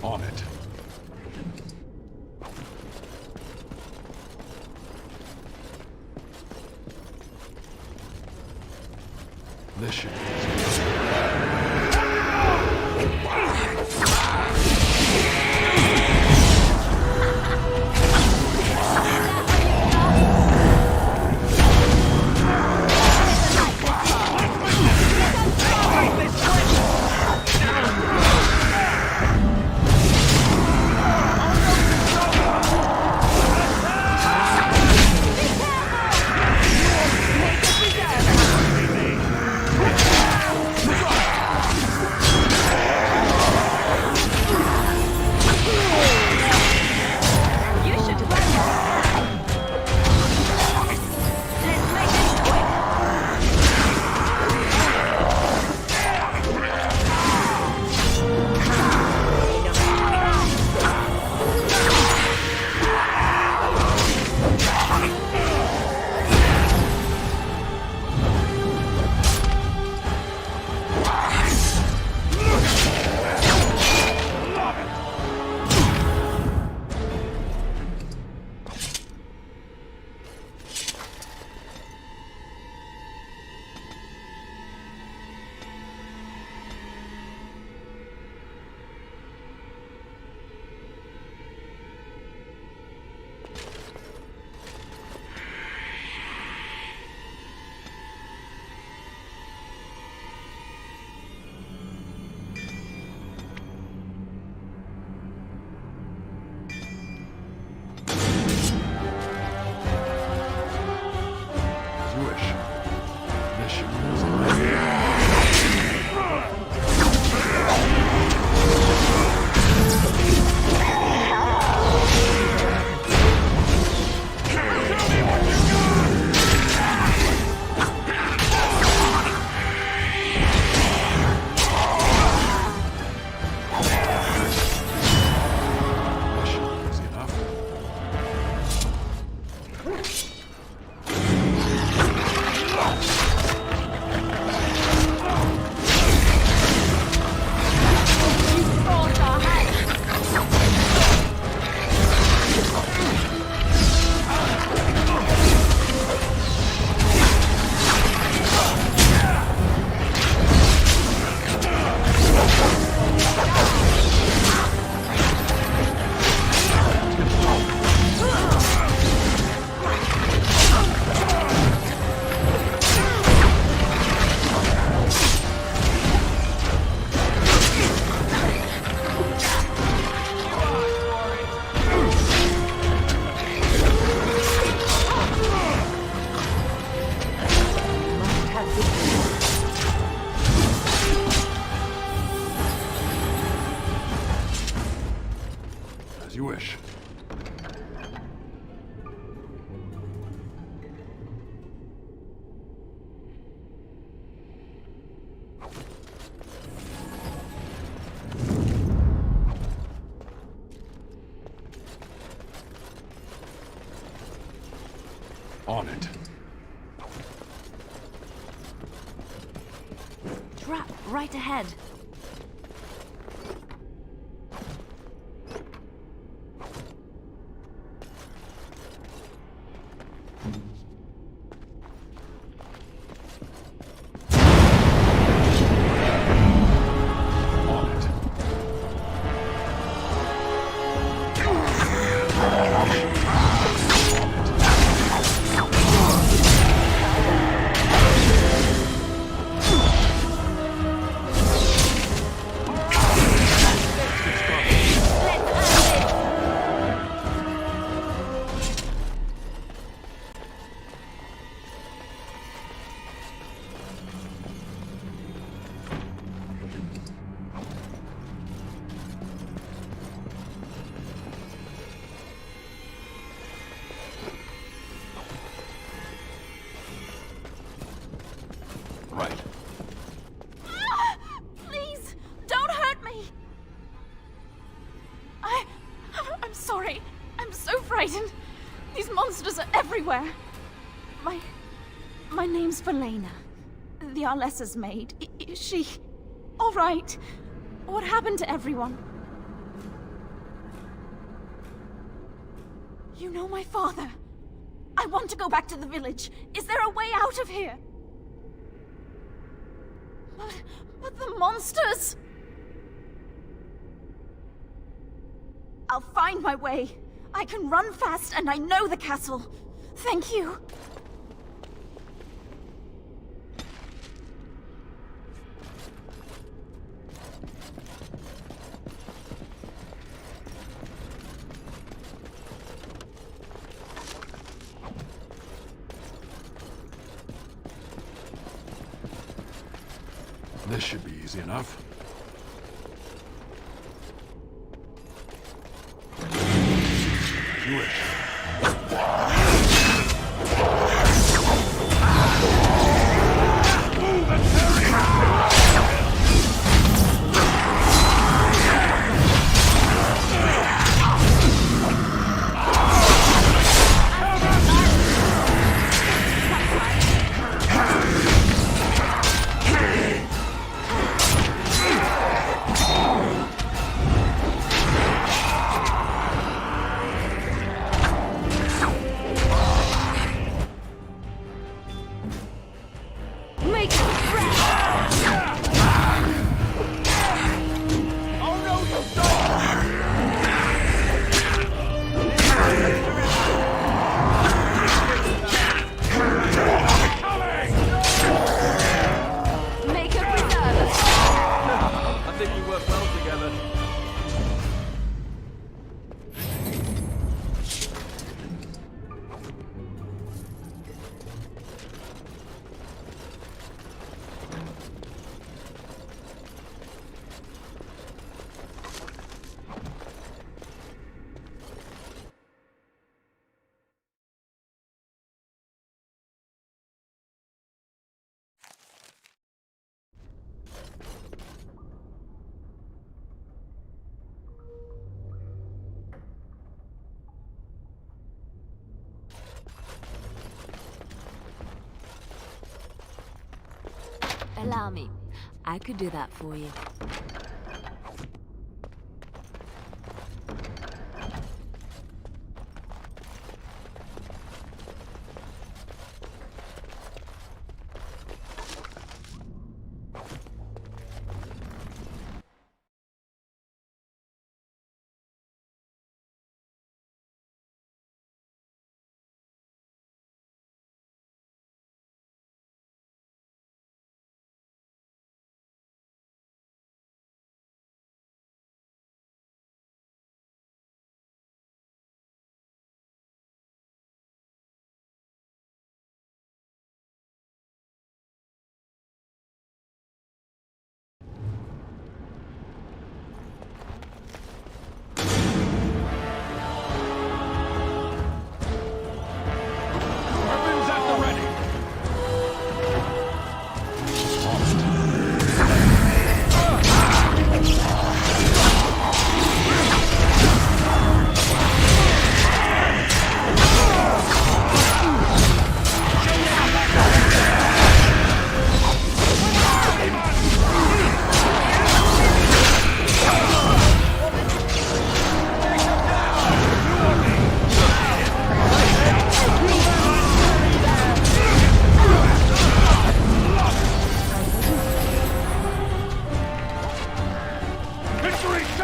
Speaker 4: On it. This should be you wish. On it.
Speaker 16: Trap right ahead.
Speaker 4: Right.
Speaker 22: Please, don't hurt me. I'm sorry. I'm so frightened. These monsters are everywhere. My name's Valena. The Arlessa's maid. Is she all right? What happened to everyone? You know my father. I want to go back to the village. Is there a way out of here? But the monsters! I'll find my way. I can run fast and I know the castle. Thank you.
Speaker 4: This should be easy enough. As you wish.
Speaker 17: Allow me. I could do that for you.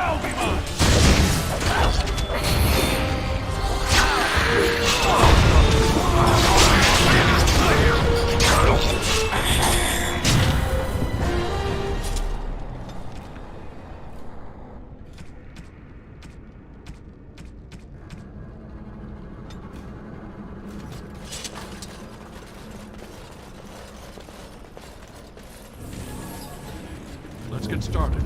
Speaker 14: shall be mine!
Speaker 4: Let's get started.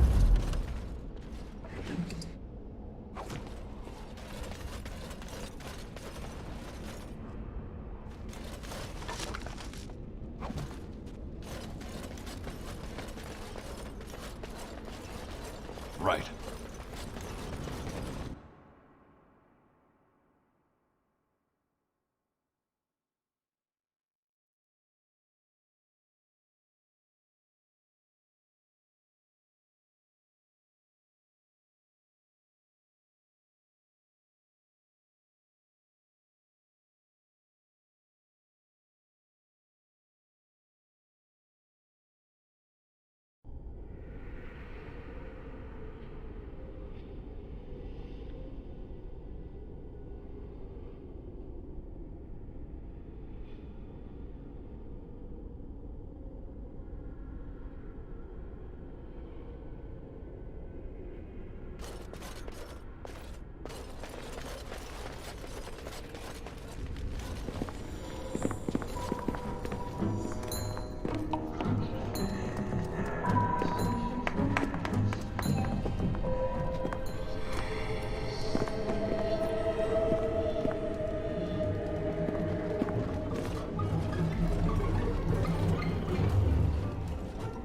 Speaker 4: Right.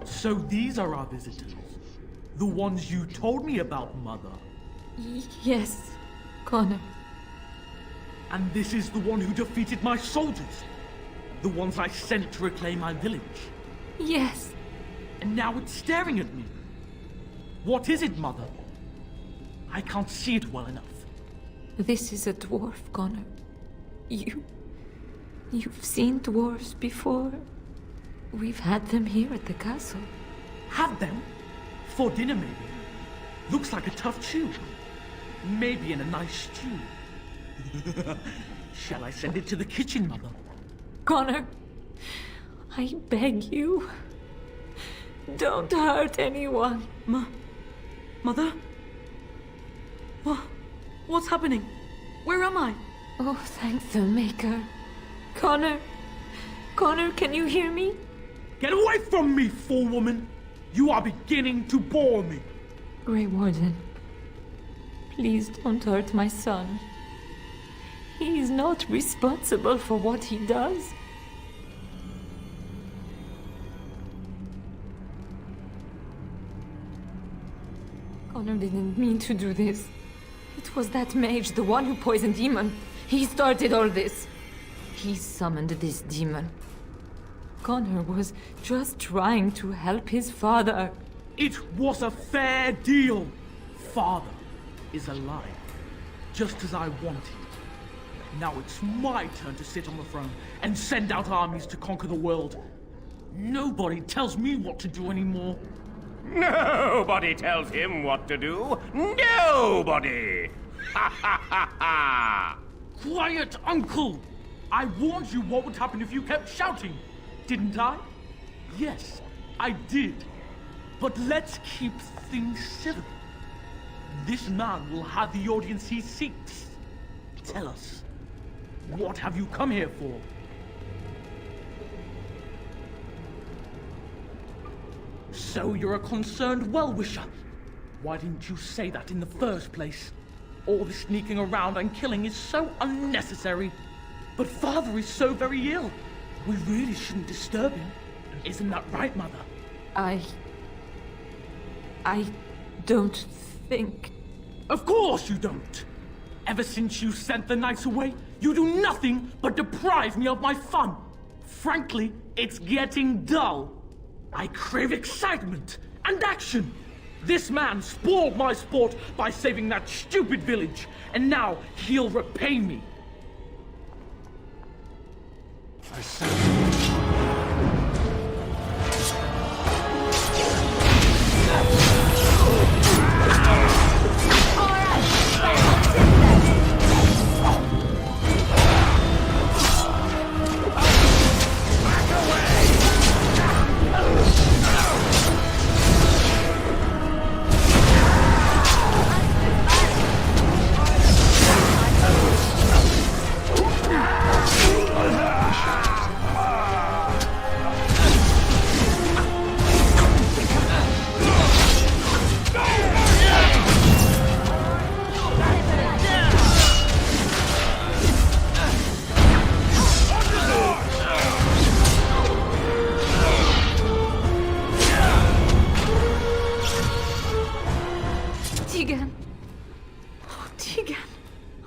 Speaker 9: So these are our visitors? The ones you told me about, Mother?
Speaker 20: Yes, Connor.
Speaker 9: And this is the one who defeated my soldiers? The ones I sent to reclaim my village?
Speaker 20: Yes.
Speaker 9: And now it's staring at me. What is it, Mother? I can't see it well enough.
Speaker 20: This is a dwarf, Connor. You've seen dwarves before. We've had them here at the castle.
Speaker 9: Had them? For dinner, maybe. Looks like a tough chew. Maybe in a nice stew. Shall I send it to the kitchen, Mother?
Speaker 20: Connor, I beg you. Don't hurt anyone.
Speaker 8: Mother? What's happening? Where am I?
Speaker 20: Oh, thank the Maker. Connor, can you hear me?
Speaker 9: Get away from me, fool woman! You are beginning to bore me.
Speaker 20: Grey Warden, please don't hurt my son. He is not responsible for what he does. Connor didn't mean to do this. It was that mage, the one who poisoned Demon. He started all this. He summoned this demon. Connor was just trying to help his father.
Speaker 9: It was a fair deal. Father is alive, just as I wanted. Now it's my turn to sit on the throne and send out armies to conquer the world. Nobody tells me what to do anymore.
Speaker 14: Nobody tells him what to do. Nobody! Ha ha ha ha!
Speaker 9: Quiet, Uncle! I warned you what would happen if you kept shouting. Didn't I? Yes, I did. But let's keep things civil. This man will have the audience he seeks. Tell us, what have you come here for? So you're a concerned well-wisher. Why didn't you say that in the first place? All the sneaking around and killing is so unnecessary. But Father is so very ill. We really shouldn't disturb him. Isn't that right, Mother?
Speaker 20: I don't think...
Speaker 9: Of course you don't! Ever since you sent the knights away, you do nothing but deprive me of my fun. Frankly, it's getting dull. I crave excitement and action. This man spoiled my sport by saving that stupid village, and now he'll repay me.
Speaker 4: I said...
Speaker 20: Tegan. Oh, Tegan.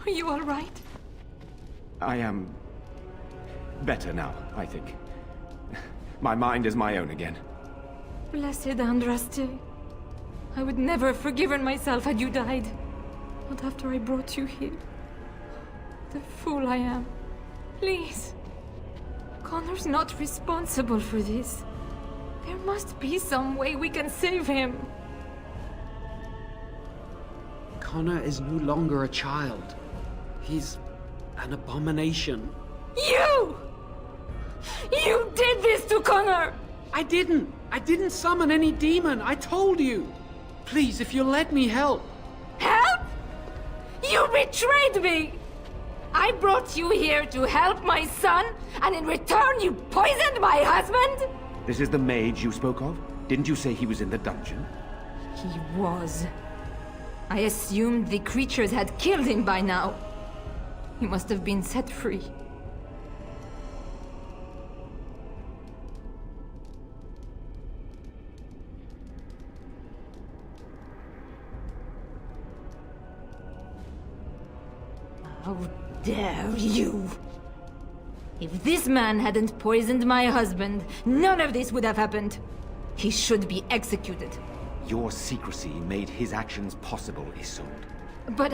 Speaker 20: Are you all right?
Speaker 2: I am better now, I think. My mind is my own again.
Speaker 20: Blessed Andraste. I would never have forgiven myself had you died. Not after I brought you here. The fool I am. Please. Connor's not responsible for this. There must be some way we can save him.
Speaker 6: Connor is no longer a child. He's an abomination.
Speaker 20: You! You did this to Connor!
Speaker 6: I didn't summon any demon. I told you. Please, if you'll let me help.
Speaker 20: Help? You betrayed me! I brought you here to help my son, and in return you poisoned my husband?
Speaker 2: This is the mage you spoke of? Didn't you say he was in the dungeon?
Speaker 20: He was. I assumed the creatures had killed him by now. He must have been set free. How dare you! If this man hadn't poisoned my husband, none of this would have happened. He should be executed.
Speaker 2: Your secrecy made his actions possible, Isolde.
Speaker 20: But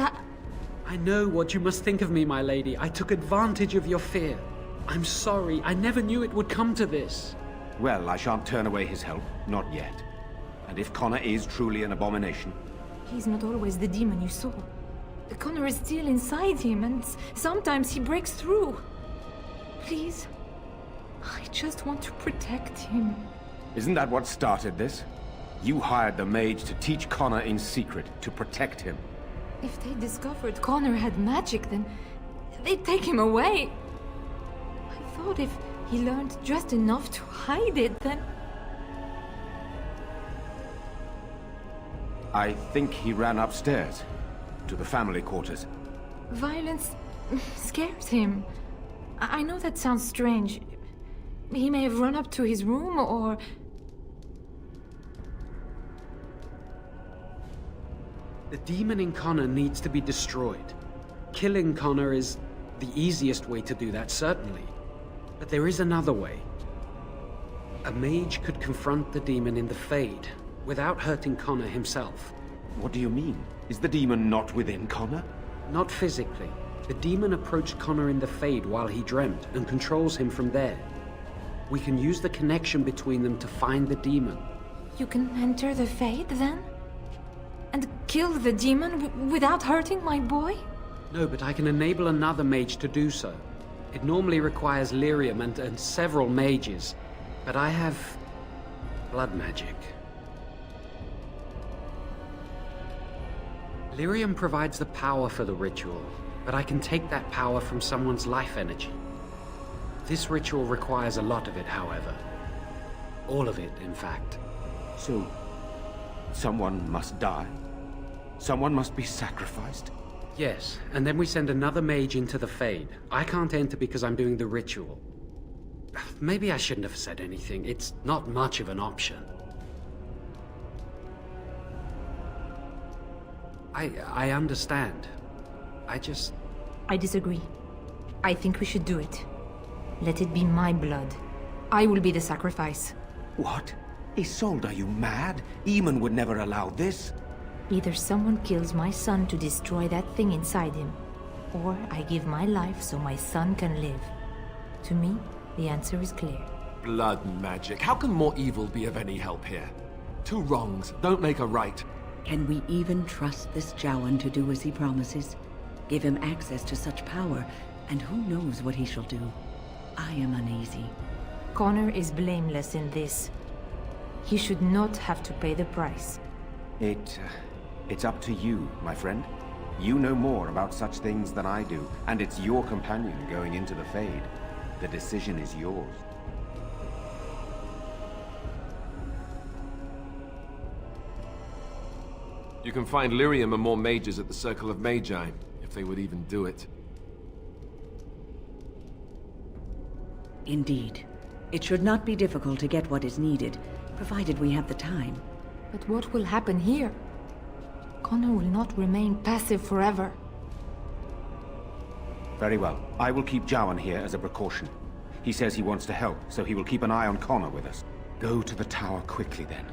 Speaker 6: I know what you must think of me, my lady. I took advantage of your fear. I'm sorry. I never knew it would come to this.
Speaker 2: Well, I shan't turn away his help. Not yet. And if Connor is truly an abomination...
Speaker 20: He's not always the demon you saw. Connor is still inside him, and sometimes he breaks through. Please, I just want to protect him.
Speaker 2: Isn't that what started this? You hired the mage to teach Connor in secret, to protect him.
Speaker 20: If they discovered Connor had magic, then they'd take him away. I thought if he learned just enough to hide it, then...
Speaker 2: I think he ran upstairs, to the family quarters.
Speaker 20: Violence scares him. I know that sounds strange. He may have run up to his room, or...
Speaker 6: The demon in Connor needs to be destroyed. Killing Connor is the easiest way to do that, certainly. But there is another way. A mage could confront the demon in the Fade, without hurting Connor himself.
Speaker 2: What do you mean? Is the demon not within Connor?
Speaker 6: Not physically. The demon approached Connor in the Fade while he dreamt, and controls him from there. We can use the connection between them to find the demon.
Speaker 20: You can enter the Fade, then? And kill the demon without hurting my boy?
Speaker 6: No, but I can enable another mage to do so. It normally requires lyrium and several mages, but I have blood magic. Lyrium provides the power for the ritual, but I can take that power from someone's life energy. This ritual requires a lot of it, however. All of it, in fact.
Speaker 2: So, someone must die? Someone must be sacrificed?
Speaker 6: Yes, and then we send another mage into the Fade. I can't enter because I'm doing the ritual. Maybe I shouldn't have said anything. It's not much of an option. I understand. I
Speaker 20: disagree. I think we should do it. Let it be my blood. I will be the sacrifice.
Speaker 2: What? Isolde, are you mad? Eamon would never allow this.
Speaker 20: Either someone kills my son to destroy that thing inside him, or I give my life so my son can live. To me, the answer is clear.
Speaker 12: Blood magic. How can more evil be of any help here? Two wrongs don't make a right.
Speaker 17: Can we even trust this Jowan to do as he promises? Give him access to such power, and who knows what he shall do? I am uneasy.
Speaker 20: Connor is blameless in this. He should not have to pay the price.
Speaker 2: It's up to you, my friend. You know more about such things than I do, and it's your companion going into the Fade. The decision is yours.
Speaker 12: You can find lyrium and more mages at the Circle of Magi, if they would even do it.
Speaker 17: Indeed. It should not be difficult to get what is needed, provided we have the time.
Speaker 20: But what will happen here? Connor will not remain passive forever.
Speaker 2: Very well. I will keep Jowan here as a precaution. He says he wants to help, so he will keep an eye on Connor with us. Go to the tower quickly, then.